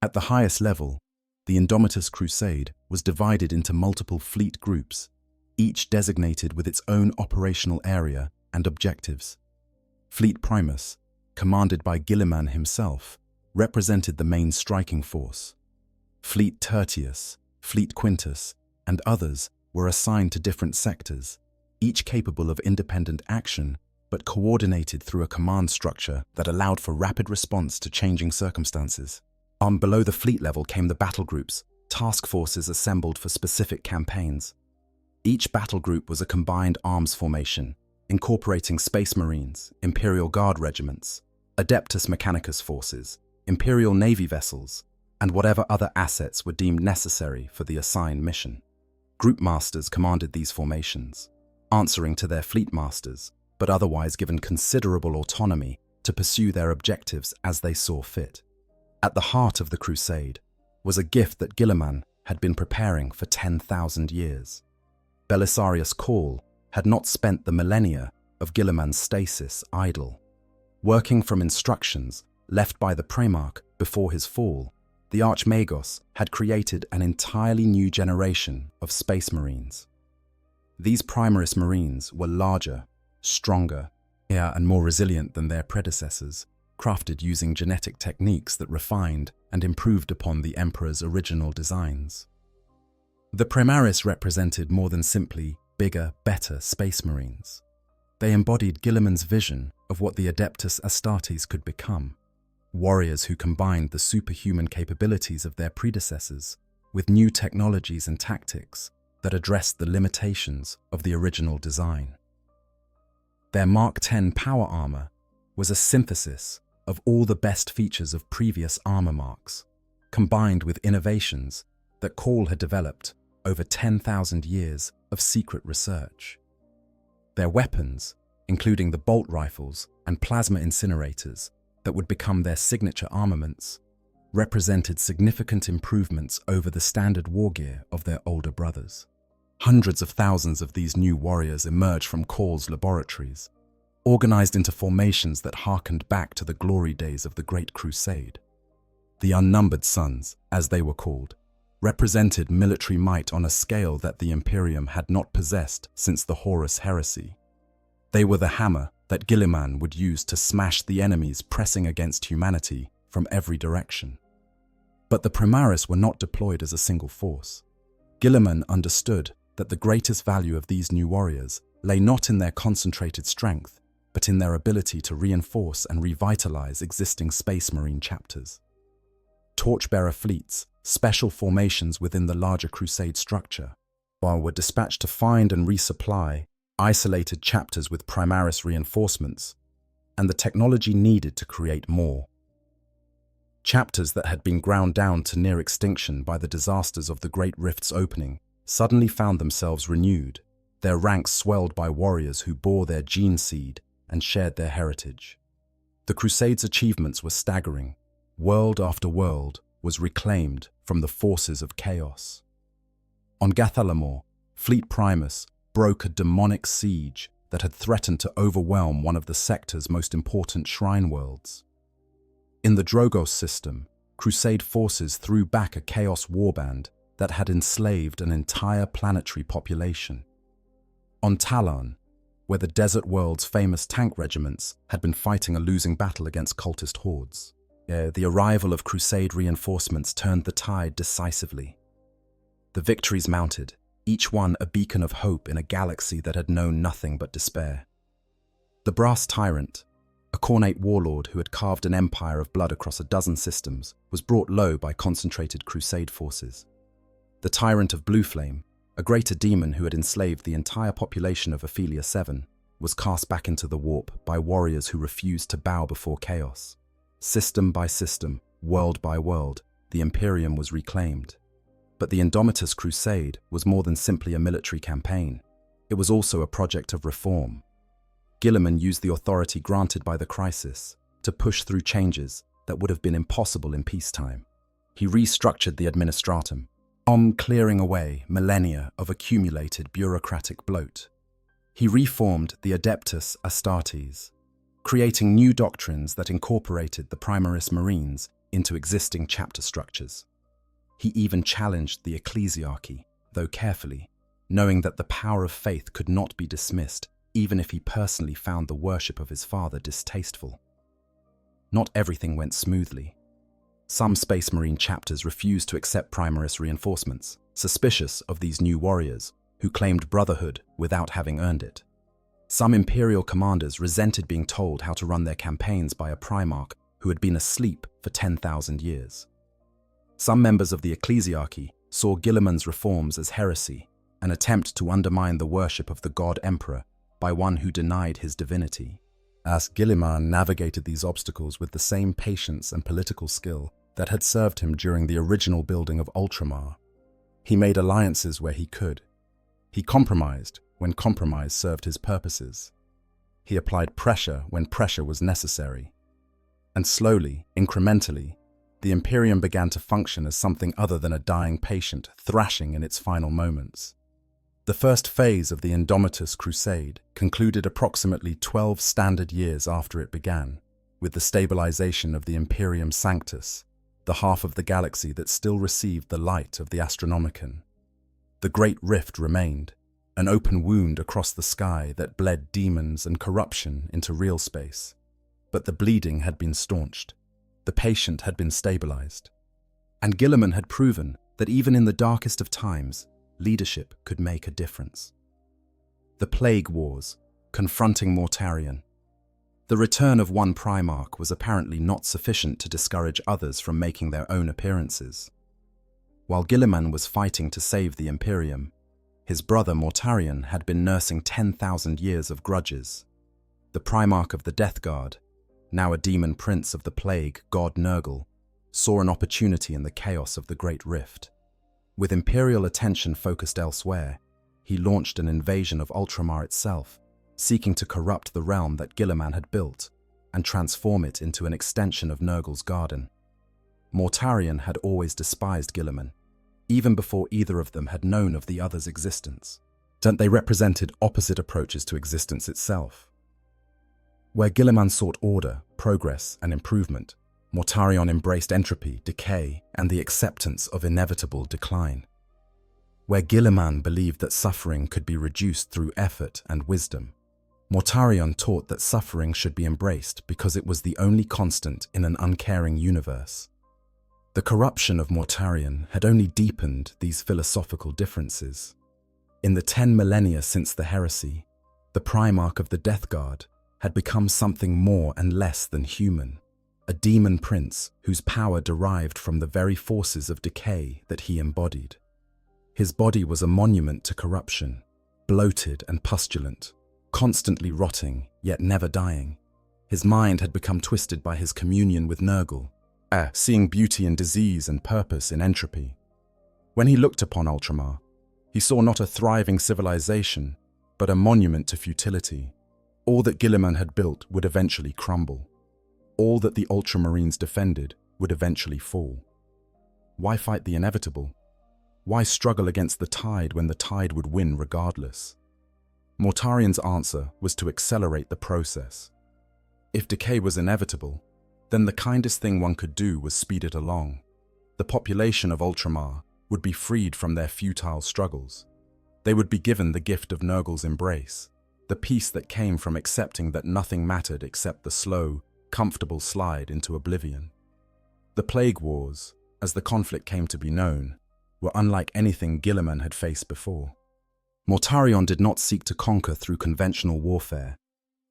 At the highest level, the Indomitus Crusade was divided into multiple fleet groups, each designated with its own operational area and objectives. Fleet Primus, commanded by Guilliman himself, represented the main striking force. Fleet Tertius, Fleet Quintus, and others were assigned to different sectors, each capable of independent action but coordinated through a command structure that allowed for rapid response to changing circumstances. On below the fleet level came the battle groups, task forces assembled for specific campaigns. Each battle group was a combined arms formation, incorporating Space Marines, Imperial Guard regiments, Adeptus Mechanicus forces, Imperial Navy vessels, and whatever other assets were deemed necessary for the assigned mission. Group masters commanded these formations, answering to their fleet masters, but otherwise given considerable autonomy to pursue their objectives as they saw fit. At the heart of the crusade was a gift that Guilliman had been preparing for 10,000 years. Belisarius Cawl had not spent the millennia of Guilliman's stasis idle. Working from instructions left by the Primarch before his fall, the Archmagos had created an entirely new generation of Space Marines. These Primaris Marines were larger, stronger, and more resilient than their predecessors, crafted using genetic techniques that refined and improved upon the Emperor's original designs. The Primaris represented more than simply bigger, better Space Marines. They embodied Guilliman's vision of what the Adeptus Astartes could become, warriors who combined the superhuman capabilities of their predecessors with new technologies and tactics that addressed the limitations of the original design. Their Mark X power armor was a synthesis of all the best features of previous armor marks, combined with innovations that Cawl had developed over 10,000 years of secret research. Their weapons, including the bolt rifles and plasma incinerators that would become their signature armaments, represented significant improvements over the standard war gear of their older brothers. Hundreds of thousands of these new warriors emerged from Cawl's laboratories, organized into formations that harkened back to the glory days of the Great Crusade. The Unnumbered Sons, as they were called, represented military might on a scale that the Imperium had not possessed since the Horus Heresy. They were the hammer that Guilliman would use to smash the enemies pressing against humanity from every direction. But the Primaris were not deployed as a single force. Guilliman understood that the greatest value of these new warriors lay not in their concentrated strength, but in their ability to reinforce and revitalize existing Space Marine chapters. Torchbearer fleets, special formations within the larger Crusade structure, were dispatched to find and resupply isolated chapters with Primaris reinforcements and the technology needed to create more. Chapters that had been ground down to near extinction by the disasters of the Great Rift's opening suddenly found themselves renewed, their ranks swelled by warriors who bore their gene seed and shared their heritage. The Crusade's achievements were staggering. World after world was reclaimed from the forces of chaos. On Gathalamor, Fleet Primus broke a demonic siege that had threatened to overwhelm one of the sector's most important shrine worlds. In the Drogos system, Crusade forces threw back a chaos warband that had enslaved an entire planetary population. On Talon, where the desert world's famous tank regiments had been fighting a losing battle against cultist hordes, the arrival of Crusade reinforcements turned the tide decisively. The victories mounted, each one a beacon of hope in a galaxy that had known nothing but despair. The Brass Tyrant, a cornate warlord who had carved an empire of blood across a dozen systems, was brought low by concentrated Crusade forces. The Tyrant of Blue Flame, a greater demon who had enslaved the entire population of Ophelia 7, was cast back into the warp by warriors who refused to bow before chaos. System by system, world by world, the Imperium was reclaimed. But the Indomitus Crusade was more than simply a military campaign. It was also a project of reform. Guilliman used the authority granted by the crisis to push through changes that would have been impossible in peacetime. He restructured the administratum, clearing away millennia of accumulated bureaucratic bloat. He reformed the Adeptus Astartes, creating new doctrines that incorporated the Primaris Marines into existing chapter structures. He even challenged the ecclesiarchy, though carefully, knowing that the power of faith could not be dismissed even if he personally found the worship of his father distasteful. Not everything went smoothly. Some Space Marine chapters refused to accept Primaris reinforcements, suspicious of these new warriors who claimed brotherhood without having earned it. Some Imperial commanders resented being told how to run their campaigns by a Primarch who had been asleep for 10,000 years. Some members of the ecclesiarchy saw Guilliman's reforms as heresy, an attempt to undermine the worship of the God Emperor by one who denied his divinity. As Guilliman navigated these obstacles with the same patience and political skill that had served him during the original building of Ultramar. He made alliances where he could. He compromised when compromise served his purposes. He applied pressure when pressure was necessary. And slowly, incrementally, the Imperium began to function as something other than a dying patient thrashing in its final moments. The first phase of the Indomitus Crusade concluded approximately 12 standard years after it began, with the stabilization of the Imperium Sanctus, the half of the galaxy that still received the light of the Astronomicon. The Great Rift remained, an open wound across the sky that bled demons and corruption into real space. But the bleeding had been staunched. The patient had been stabilized. And Guilliman had proven that even in the darkest of times, leadership could make a difference. The Plague Wars, confronting Mortarion. The return of one Primarch was apparently not sufficient to discourage others from making their own appearances. While Guilliman was fighting to save the Imperium, his brother Mortarion had been nursing 10,000 years of grudges. The Primarch of the Death Guard, now a demon prince of the plague, God Nurgle, saw an opportunity in the chaos of the Great Rift. With Imperial attention focused elsewhere, he launched an invasion of Ultramar itself, seeking to corrupt the realm that Guilliman had built and transform it into an extension of Nurgle's garden. Mortarion had always despised Guilliman, even before either of them had known of the other's existence. They represented opposite approaches to existence itself. Where Guilliman sought order, progress, and improvement, Mortarion embraced entropy, decay, and the acceptance of inevitable decline. Where Guilliman believed that suffering could be reduced through effort and wisdom, Mortarion taught that suffering should be embraced because it was the only constant in an uncaring universe. The corruption of Mortarion had only deepened these philosophical differences. In the 10 millennia since the heresy, the Primarch of the Death Guard had become something more and less than human, a demon prince whose power derived from the very forces of decay that he embodied. His body was a monument to corruption, bloated and pustulant, constantly rotting, yet never dying. His mind had become twisted by his communion with Nurgle, seeing beauty in disease and purpose in entropy. When he looked upon Ultramar, he saw not a thriving civilization, but a monument to futility. All that Guilliman had built would eventually crumble. All that the Ultramarines defended would eventually fall. Why fight the inevitable? Why struggle against the tide when the tide would win regardless? Mortarian's answer was to accelerate the process. If decay was inevitable, then the kindest thing one could do was speed it along. The population of Ultramar would be freed from their futile struggles. They would be given the gift of Nurgle's embrace, the peace that came from accepting that nothing mattered except the slow, comfortable slide into oblivion. The Plague Wars, as the conflict came to be known, were unlike anything Guilliman had faced before. Mortarion did not seek to conquer through conventional warfare.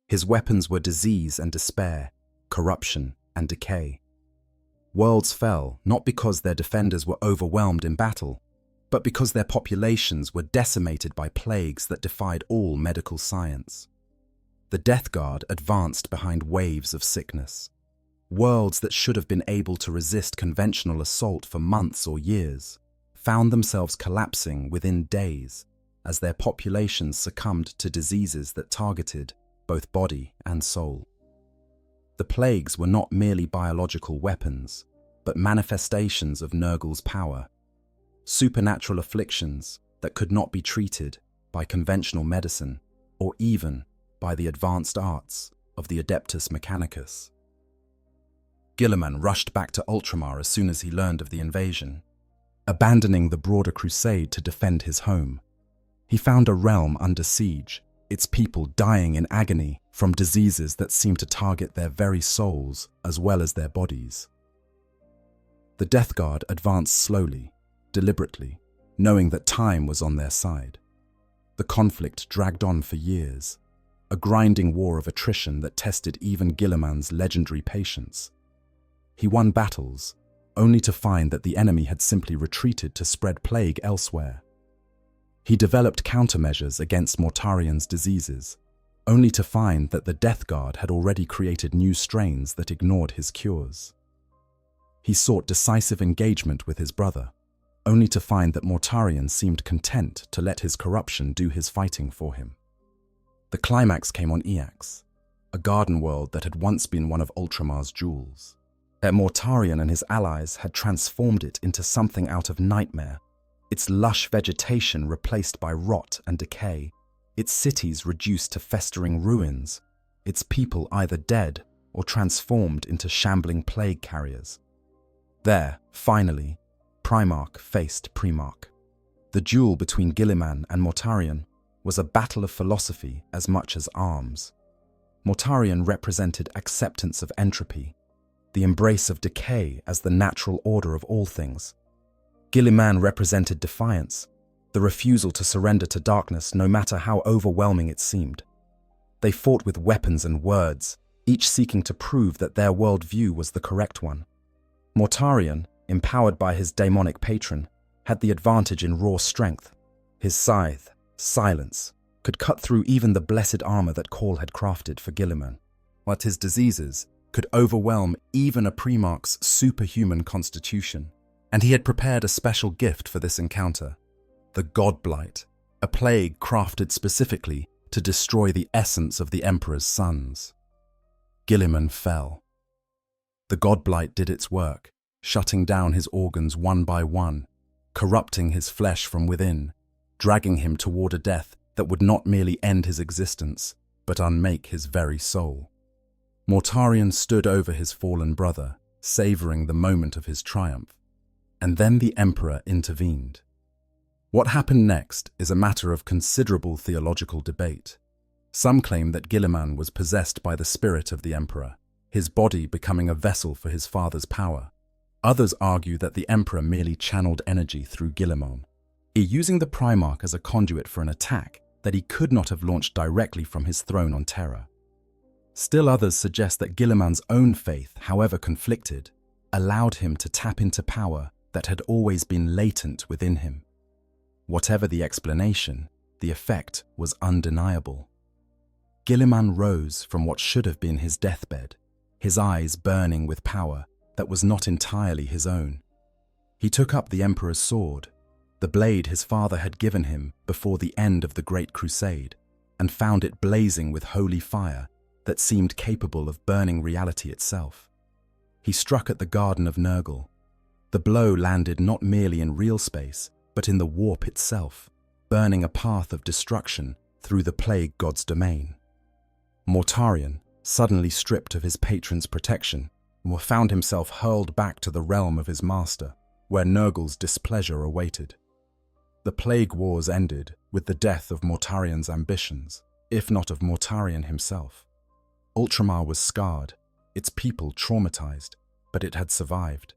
His weapons were disease and despair, corruption and decay. Worlds fell not because their defenders were overwhelmed in battle, but because their populations were decimated by plagues that defied all medical science. The Death Guard advanced behind waves of sickness. Worlds that should have been able to resist conventional assault for months or years found themselves collapsing within days as their populations succumbed to diseases that targeted both body and soul. The plagues were not merely biological weapons, but manifestations of Nurgle's power. Supernatural afflictions that could not be treated by conventional medicine or even by the advanced arts of the Adeptus Mechanicus. Guilliman rushed back to Ultramar as soon as he learned of the invasion, abandoning the broader crusade to defend his home. He found a realm under siege, its people dying in agony from diseases that seemed to target their very souls as well as their bodies. The Death Guard advanced slowly, deliberately, knowing that time was on their side. The conflict dragged on for years, a grinding war of attrition that tested even Guilliman's legendary patience. He won battles, only to find that the enemy had simply retreated to spread plague elsewhere. He developed countermeasures against Mortarian's diseases, only to find that the Death Guard had already created new strains that ignored his cures. He sought decisive engagement with his brother, only to find that Mortarian seemed content to let his corruption do his fighting for him. The climax came on Eax, a garden world that had once been one of Ultramar's jewels. That Mortarian and his allies had transformed it into something out of nightmare, its lush vegetation replaced by rot and decay, its cities reduced to festering ruins, its people either dead or transformed into shambling plague carriers. There, finally, Primarch faced Primarch. The duel between Guilliman and Mortarion was a battle of philosophy as much as arms. Mortarion represented acceptance of entropy, the embrace of decay as the natural order of all things. Guilliman represented defiance, the refusal to surrender to darkness no matter how overwhelming it seemed. They fought with weapons and words, each seeking to prove that their worldview was the correct one. Mortarion, empowered by his daemonic patron, had the advantage in raw strength. His scythe, silence, could cut through even the blessed armor that Call had crafted for Guilliman, but his diseases could overwhelm even a Primarch's superhuman constitution. And he had prepared a special gift for this encounter, the God Blight, a plague crafted specifically to destroy the essence of the Emperor's sons. Guilliman fell. The God Blight did its work, shutting down his organs one by one, corrupting his flesh from within, dragging him toward a death that would not merely end his existence, but unmake his very soul. Mortarion stood over his fallen brother, savoring the moment of his triumph. And then the Emperor intervened. What happened next is a matter of considerable theological debate. Some claim that Guilliman was possessed by the spirit of the Emperor, his body becoming a vessel for his father's power. Others argue that the Emperor merely channeled energy through Guilliman, using the Primarch as a conduit for an attack that he could not have launched directly from his throne on Terra. Still others suggest that Guilliman's own faith, however conflicted, allowed him to tap into power that had always been latent within him. Whatever the explanation, the effect was undeniable. Guilliman rose from what should have been his deathbed, his eyes burning with power that was not entirely his own. He took up the Emperor's sword, the blade his father had given him before the end of the Great Crusade, and found it blazing with holy fire that seemed capable of burning reality itself. He struck at the Garden of Nurgle. The blow landed not merely in real space, but in the warp itself, burning a path of destruction through the plague god's domain. Mortarion, suddenly stripped of his patron's protection, found himself hurled back to the realm of his master, where Nurgle's displeasure awaited. The plague wars ended with the death of Mortarion's ambitions, if not of Mortarion himself. Ultramar was scarred, its people traumatized, but it had survived,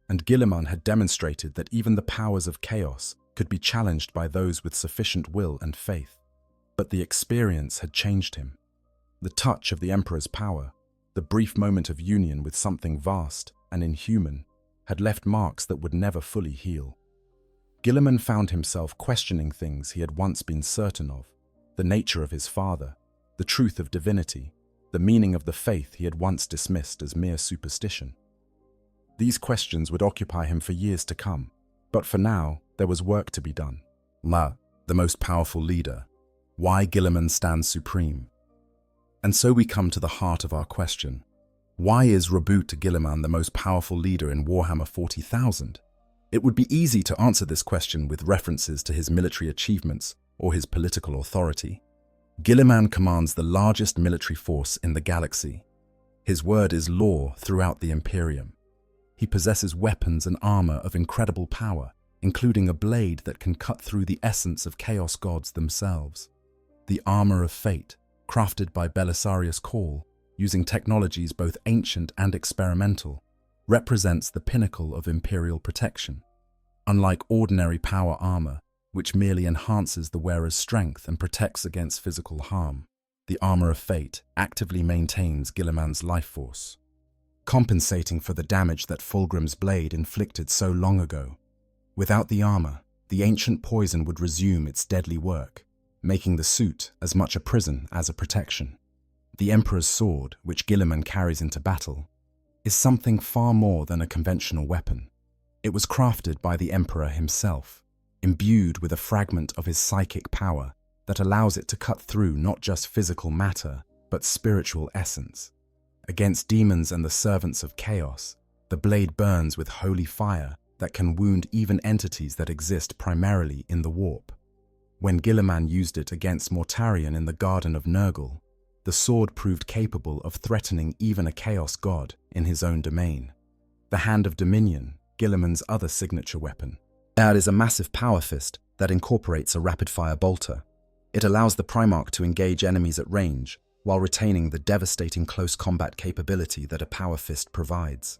and Guilliman had demonstrated that even the powers of chaos could be challenged by those with sufficient will and faith. But the experience had changed him. The touch of the Emperor's power, the brief moment of union with something vast and inhuman, had left marks that would never fully heal. Guilliman found himself questioning things he had once been certain of: the nature of his father, the truth of divinity, the meaning of the faith he had once dismissed as mere superstition. These questions would occupy him for years to come, but for now, there was work to be done. The most powerful leader. Why Guilliman stands supreme. And so we come to the heart of our question. Why is Reboot Guilliman the most powerful leader in Warhammer 40,000? It would be easy to answer this question with references to his military achievements or his political authority. Guilliman commands the largest military force in the galaxy. His word is law throughout the Imperium. He possesses weapons and armor of incredible power, including a blade that can cut through the essence of Chaos Gods themselves. The armor of fate, crafted by Belisarius Cawl, using technologies both ancient and experimental, represents the pinnacle of Imperial protection. Unlike ordinary power armor, which merely enhances the wearer's strength and protects against physical harm, the armor of fate actively maintains Guilliman's life force, compensating for the damage that Fulgrim's blade inflicted so long ago. Without the armor, the ancient poison would resume its deadly work, making the suit as much a prison as a protection. The Emperor's sword, which Guilliman carries into battle, is something far more than a conventional weapon. It was crafted by the Emperor himself, imbued with a fragment of his psychic power that allows it to cut through not just physical matter, but spiritual essence. Against demons and the servants of chaos, the blade burns with holy fire that can wound even entities that exist primarily in the warp. When Guilliman used it against Mortarion in the Garden of Nurgle, the sword proved capable of threatening even a Chaos God in his own domain. The Hand of Dominion, Guilliman's other signature weapon, is a massive power fist that incorporates a rapid-fire bolter. It allows the Primarch to engage enemies at range while retaining the devastating close combat capability that a power fist provides.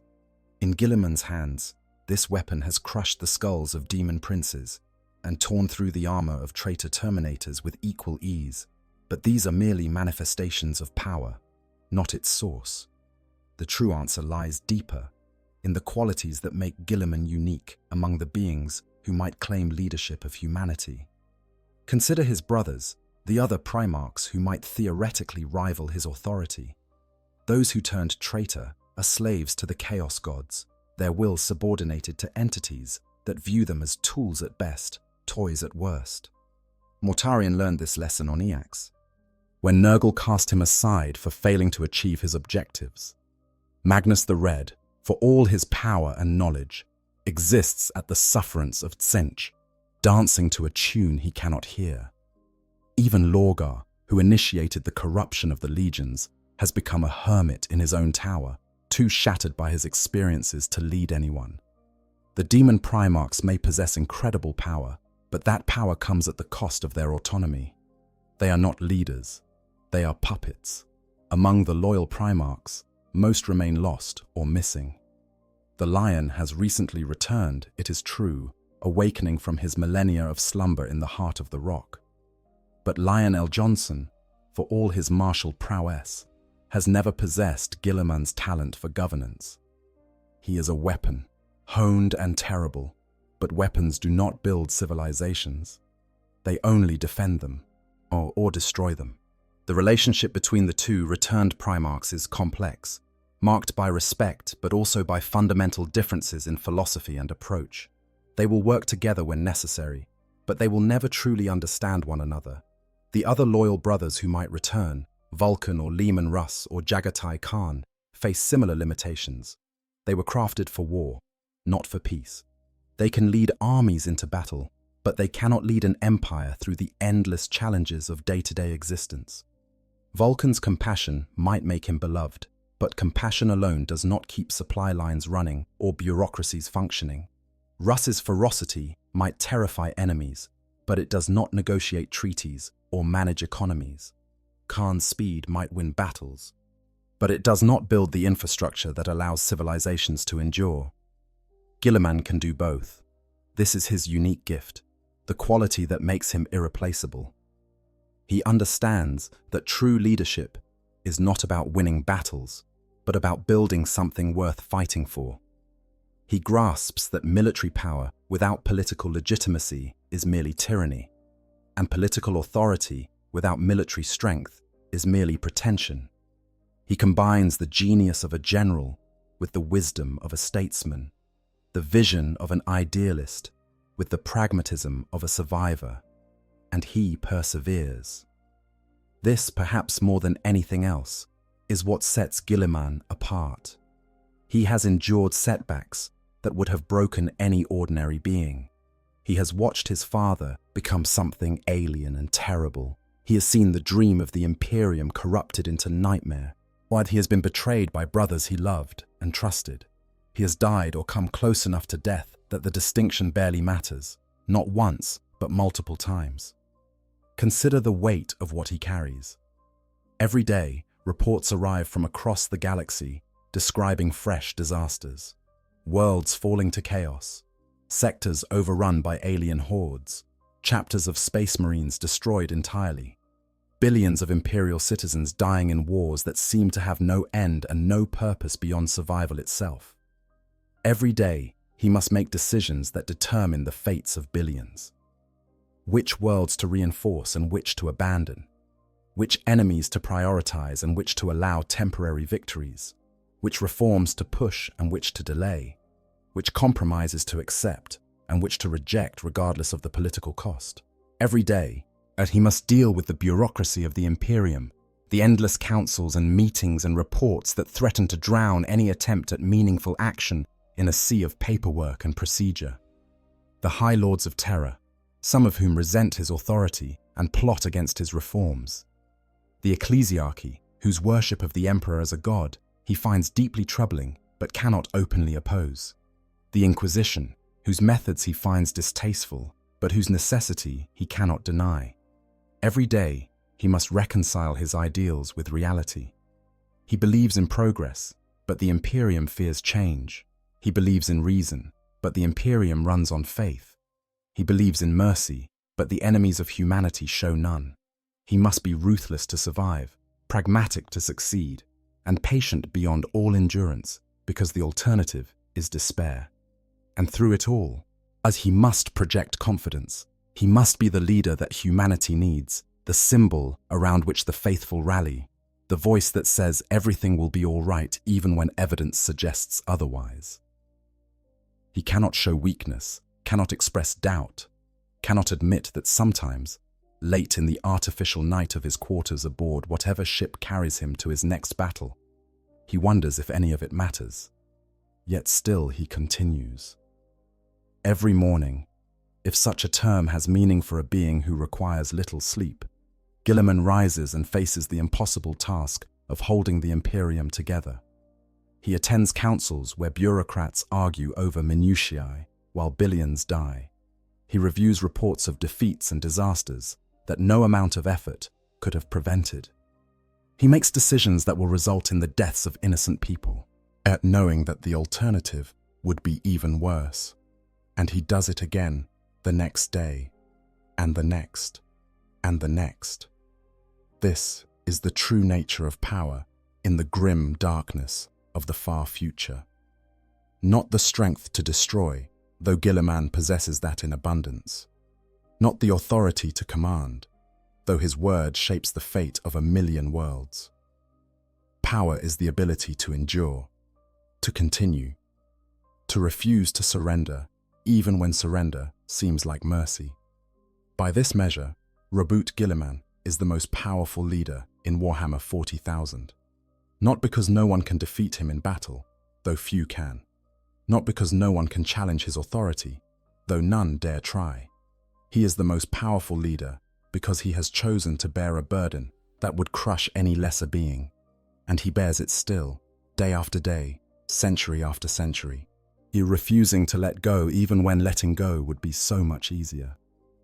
In Guilliman's hands, this weapon has crushed the skulls of demon princes and torn through the armor of traitor terminators with equal ease. But these are merely manifestations of power, not its source. The true answer lies deeper, in the qualities that make Guilliman unique among the beings who might claim leadership of humanity. Consider his brothers, the other Primarchs who might theoretically rival his authority. Those who turned traitor are slaves to the Chaos Gods, their will subordinated to entities that view them as tools at best, toys at worst. Mortarion learned this lesson on Eax, when Nurgle cast him aside for failing to achieve his objectives. Magnus the Red, for all his power and knowledge, exists at the sufferance of Tsench, dancing to a tune he cannot hear. Even Lorgar, who initiated the corruption of the legions, has become a hermit in his own tower, too shattered by his experiences to lead anyone. The demon Primarchs may possess incredible power, but that power comes at the cost of their autonomy. They are not leaders. They are puppets. Among the loyal Primarchs, most remain lost or missing. The Lion has recently returned, it is true, awakening from his millennia of slumber in the heart of the rock. But Lionel Johnson, for all his martial prowess, has never possessed Guilliman's talent for governance. He is a weapon, honed and terrible, but weapons do not build civilizations. They only defend them, or destroy them. The relationship between the two returned Primarchs is complex, marked by respect but also by fundamental differences in philosophy and approach. They will work together when necessary, but they will never truly understand one another. The other loyal brothers who might return, Vulcan or Leman Russ or Jagatai Khan, face similar limitations. They were crafted for war. not for peace. They can lead armies into battle, but they cannot lead an empire through the endless challenges of day-to-day existence. Vulcan's compassion might make him beloved, but compassion alone does not keep supply lines running or bureaucracies functioning. Russ's ferocity might terrify enemies, but it does not negotiate treaties or manage economies. Khan's speed might win battles, but it does not build the infrastructure that allows civilizations to endure. Guilliman can do both. This is his unique gift, the quality that makes him irreplaceable. He understands that true leadership is not about winning battles, but about building something worth fighting for. He grasps that military power without political legitimacy is merely tyranny, and political authority without military strength is merely pretension. He combines the genius of a general with the wisdom of a statesman, the vision of an idealist with the pragmatism of a survivor, and he perseveres. This, perhaps more than anything else, is what sets Guilliman apart. He has endured setbacks that would have broken any ordinary being. He has watched his father become something alien and terrible. He has seen the dream of the Imperium corrupted into nightmare, while he has been betrayed by brothers he loved and trusted. He has died or come close enough to death that the distinction barely matters, not once, but multiple times. Consider the weight of what he carries. Every day, reports arrive from across the galaxy describing fresh disasters. Worlds falling to chaos, sectors overrun by alien hordes, chapters of space marines destroyed entirely, billions of Imperial citizens dying in wars that seem to have no end and no purpose beyond survival itself. Every day, he must make decisions that determine the fates of billions. Which worlds to reinforce and which to abandon, which enemies to prioritize and which to allow temporary victories, which reforms to push and which to delay, which compromises to accept and which to reject regardless of the political cost. Every day, he must deal with the bureaucracy of the Imperium, the endless councils and meetings and reports that threaten to drown any attempt at meaningful action in a sea of paperwork and procedure. The High Lords of Terror, some of whom resent his authority and plot against his reforms. The Ecclesiarchy, whose worship of the Emperor as a god he finds deeply troubling but cannot openly oppose. The Inquisition, whose methods he finds distasteful but whose necessity he cannot deny. Every day, he must reconcile his ideals with reality. He believes in progress, but the Imperium fears change. He believes in reason, but the Imperium runs on faith. He believes in mercy, but the enemies of humanity show none. He must be ruthless to survive, pragmatic to succeed, and patient beyond all endurance, because the alternative is despair. And through it all, as he must project confidence, he must be the leader that humanity needs, the symbol around which the faithful rally, the voice that says everything will be all right even when evidence suggests otherwise. He cannot show weakness, cannot express doubt, cannot admit that sometimes, late in the artificial night of his quarters aboard whatever ship carries him to his next battle, he wonders if any of it matters. Yet still he continues. Every morning, if such a term has meaning for a being who requires little sleep, Guilliman rises and faces the impossible task of holding the Imperium together. He attends councils where bureaucrats argue over minutiae while billions die. He reviews reports of defeats and disasters that no amount of effort could have prevented. He makes decisions that will result in the deaths of innocent people, yet knowing that the alternative would be even worse. And he does it again the next day, and the next, and the next. This is the true nature of power in the grim darkness of the far future. Not the strength to destroy, though Guilliman possesses that in abundance. Not the authority to command, though his word shapes the fate of 1,000,000 worlds. Power is the ability to endure, to continue, to refuse to surrender, even when surrender seems like mercy. By this measure, Reboot Guilliman is the most powerful leader in Warhammer 40,000. Not because no one can defeat him in battle, though few can, not because no one can challenge his authority, though none dare try. He is the most powerful leader because he has chosen to bear a burden that would crush any lesser being, and he bears it still, day after day, century after century. He refusing to let go even when letting go would be so much easier.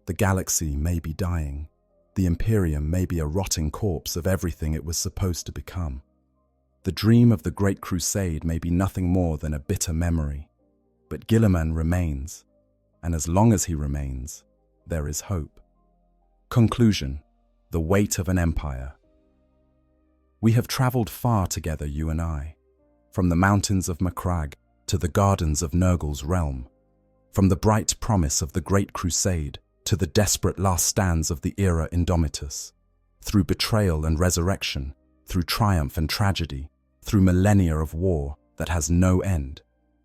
The galaxy may be dying. The Imperium may be a rotting corpse of everything it was supposed to become. The dream of the Great Crusade may be nothing more than a bitter memory. But Guilliman remains, and as long as he remains, there is hope. Conclusion: the weight of an empire. We have traveled far together, you and I, from the mountains of Macragge to the gardens of Nurgle's realm, from the bright promise of the Great Crusade to the desperate last stands of the era Indomitus, through betrayal and resurrection, through triumph and tragedy, through millennia of war that has no end.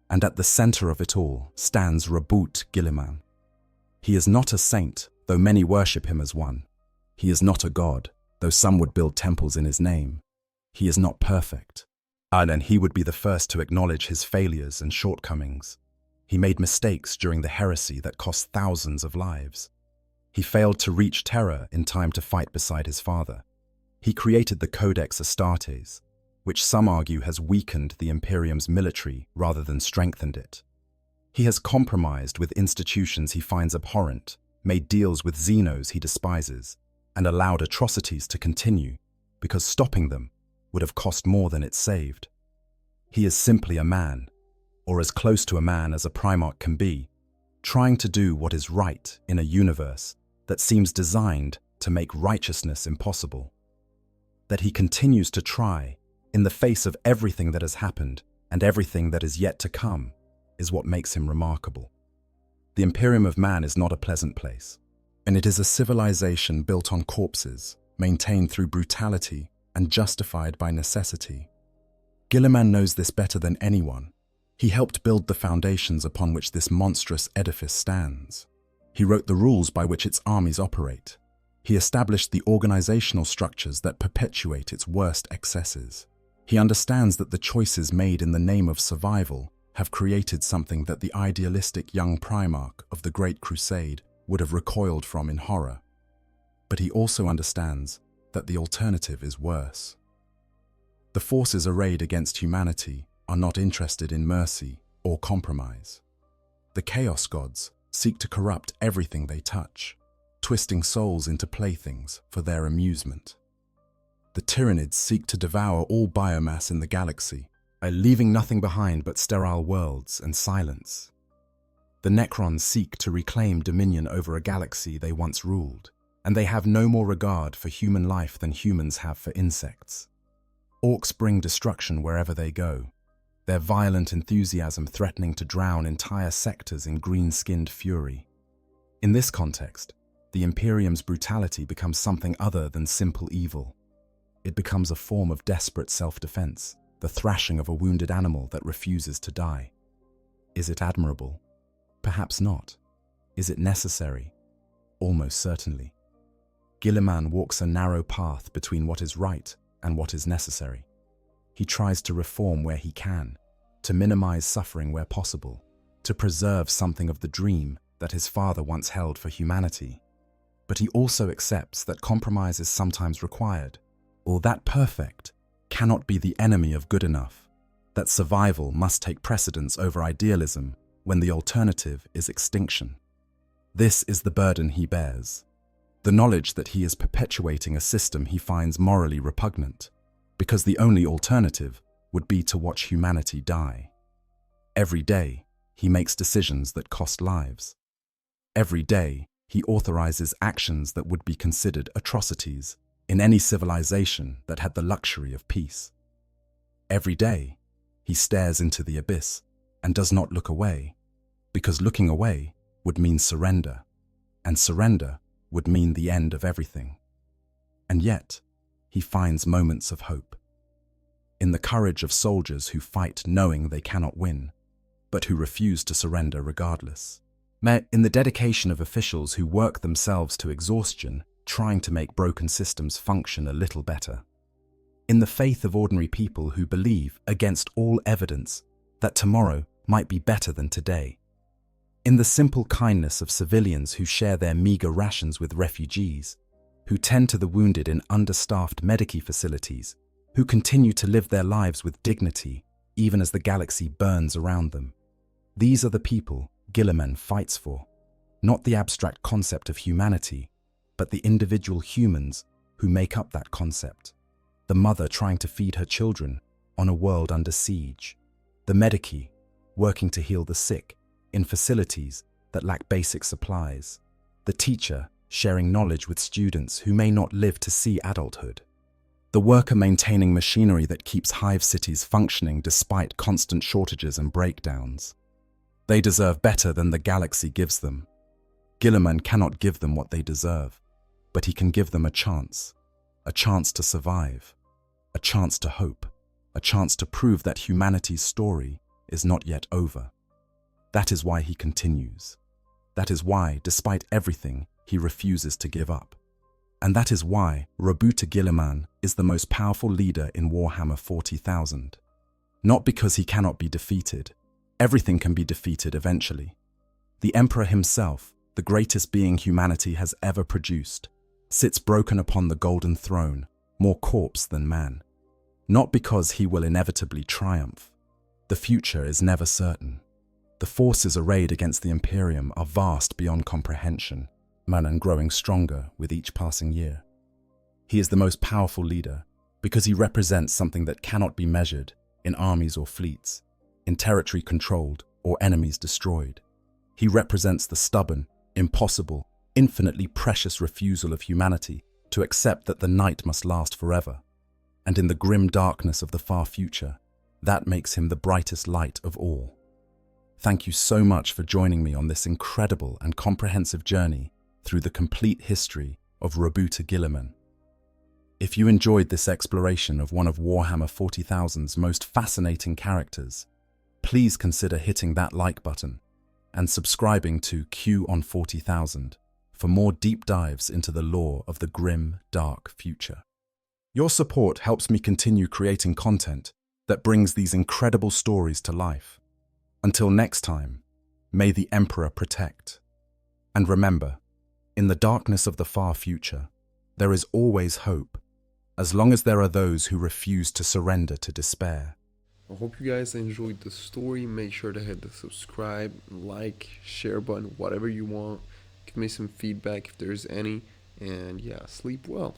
And at the center of it all stands Reboot Guilliman. He is not a saint, though many worship him as one. He is not a god, though some would build temples in his name. He is not perfect, and he would be the first to acknowledge his failures and shortcomings. He made mistakes during the heresy that cost thousands of lives. He failed to reach Terra in time to fight beside his father. He created the Codex Astartes, which some argue has weakened the Imperium's military rather than strengthened it. He has compromised with institutions he finds abhorrent, made deals with Xenos he despises, and allowed atrocities to continue, because stopping them would have cost more than it saved. He is simply a man, or as close to a man as a Primarch can be, trying to do what is right in a universe that seems designed to make righteousness impossible. That he continues to try, in the face of everything that has happened and everything that is yet to come, is what makes him remarkable. The Imperium of Man is not a pleasant place, and it is a civilization built on corpses, maintained through brutality and justified by necessity. Guilliman knows this better than anyone. He helped build the foundations upon which this monstrous edifice stands. He wrote the rules by which its armies operate. He established the organizational structures that perpetuate its worst excesses. He understands that the choices made in the name of survival have created something that the idealistic young Primarch of the Great Crusade would have recoiled from in horror. But he also understands that the alternative is worse. The forces arrayed against humanity are not interested in mercy or compromise. The Chaos Gods seek to corrupt everything they touch, twisting souls into playthings for their amusement. The Tyranids seek to devour all biomass in the galaxy, leaving nothing behind but sterile worlds and silence. The Necrons seek to reclaim dominion over a galaxy they once ruled, and they have no more regard for human life than humans have for insects. Orcs bring destruction wherever they go, their violent enthusiasm threatening to drown entire sectors in green-skinned fury. In this context, the Imperium's brutality becomes something other than simple evil. It becomes a form of desperate self-defense, the thrashing of a wounded animal that refuses to die. Is it admirable? Perhaps not. Is it necessary? Almost certainly. Guilliman walks a narrow path between what is right and what is necessary. He tries to reform where he can, to minimize suffering where possible, to preserve something of the dream that his father once held for humanity. But he also accepts that compromise is sometimes required, or that perfect cannot be the enemy of good enough, that survival must take precedence over idealism when the alternative is extinction. This is the burden he bears, the knowledge that he is perpetuating a system he finds morally repugnant, because the only alternative would be to watch humanity die. Every day, he makes decisions that cost lives. Every day, he authorizes actions that would be considered atrocities in any civilization that had the luxury of peace. Every day, he stares into the abyss and does not look away, because looking away would mean surrender, and surrender would mean the end of everything. And yet, he finds moments of hope. In the courage of soldiers who fight knowing they cannot win, but who refuse to surrender regardless. In the dedication of officials who work themselves to exhaustion, trying to make broken systems function a little better. In the faith of ordinary people who believe, against all evidence, that tomorrow might be better than today. In the simple kindness of civilians who share their meager rations with refugees, who tend to the wounded in understaffed medical facilities, who continue to live their lives with dignity even as the galaxy burns around them. These are the people Guilliman fights for, not the abstract concept of humanity, but the individual humans who make up that concept. The mother trying to feed her children on a world under siege. The medici working to heal the sick in facilities that lack basic supplies. The teacher sharing knowledge with students who may not live to see adulthood. The worker maintaining machinery that keeps hive cities functioning despite constant shortages and breakdowns. They deserve better than the galaxy gives them. Guilliman cannot give them what they deserve, but he can give them a chance to survive, a chance to hope, a chance to prove that humanity's story is not yet over. That is why he continues. That is why, despite everything, he refuses to give up. And that is why Guilliman is the most powerful leader in Warhammer 40,000. Not because he cannot be defeated. Everything can be defeated eventually. The Emperor himself, the greatest being humanity has ever produced, sits broken upon the golden throne, more corpse than man. Not because he will inevitably triumph. The future is never certain. The forces arrayed against the Imperium are vast beyond comprehension, and growing stronger with each passing year. He is the most powerful leader because he represents something that cannot be measured in armies or fleets, in territory controlled or enemies destroyed. He represents the stubborn, impossible, infinitely precious refusal of humanity to accept that the night must last forever. And in the grim darkness of the far future, that makes him the brightest light of all. Thank you so much for joining me on this incredible and comprehensive journey through the complete history of Guilliman. If you enjoyed this exploration of one of Warhammer 40,000's most fascinating characters, please consider hitting that like button and subscribing to Q on 40,000 for more deep dives into the lore of the grim, dark future. Your support helps me continue creating content that brings these incredible stories to life. Until next time, may the Emperor protect. And remember, in the darkness of the far future, there is always hope, as long as there are those who refuse to surrender to despair. I hope you guys enjoyed the story. Make sure to hit the subscribe, like, share button, whatever you want. Give me some feedback if there's any. And yeah, sleep well.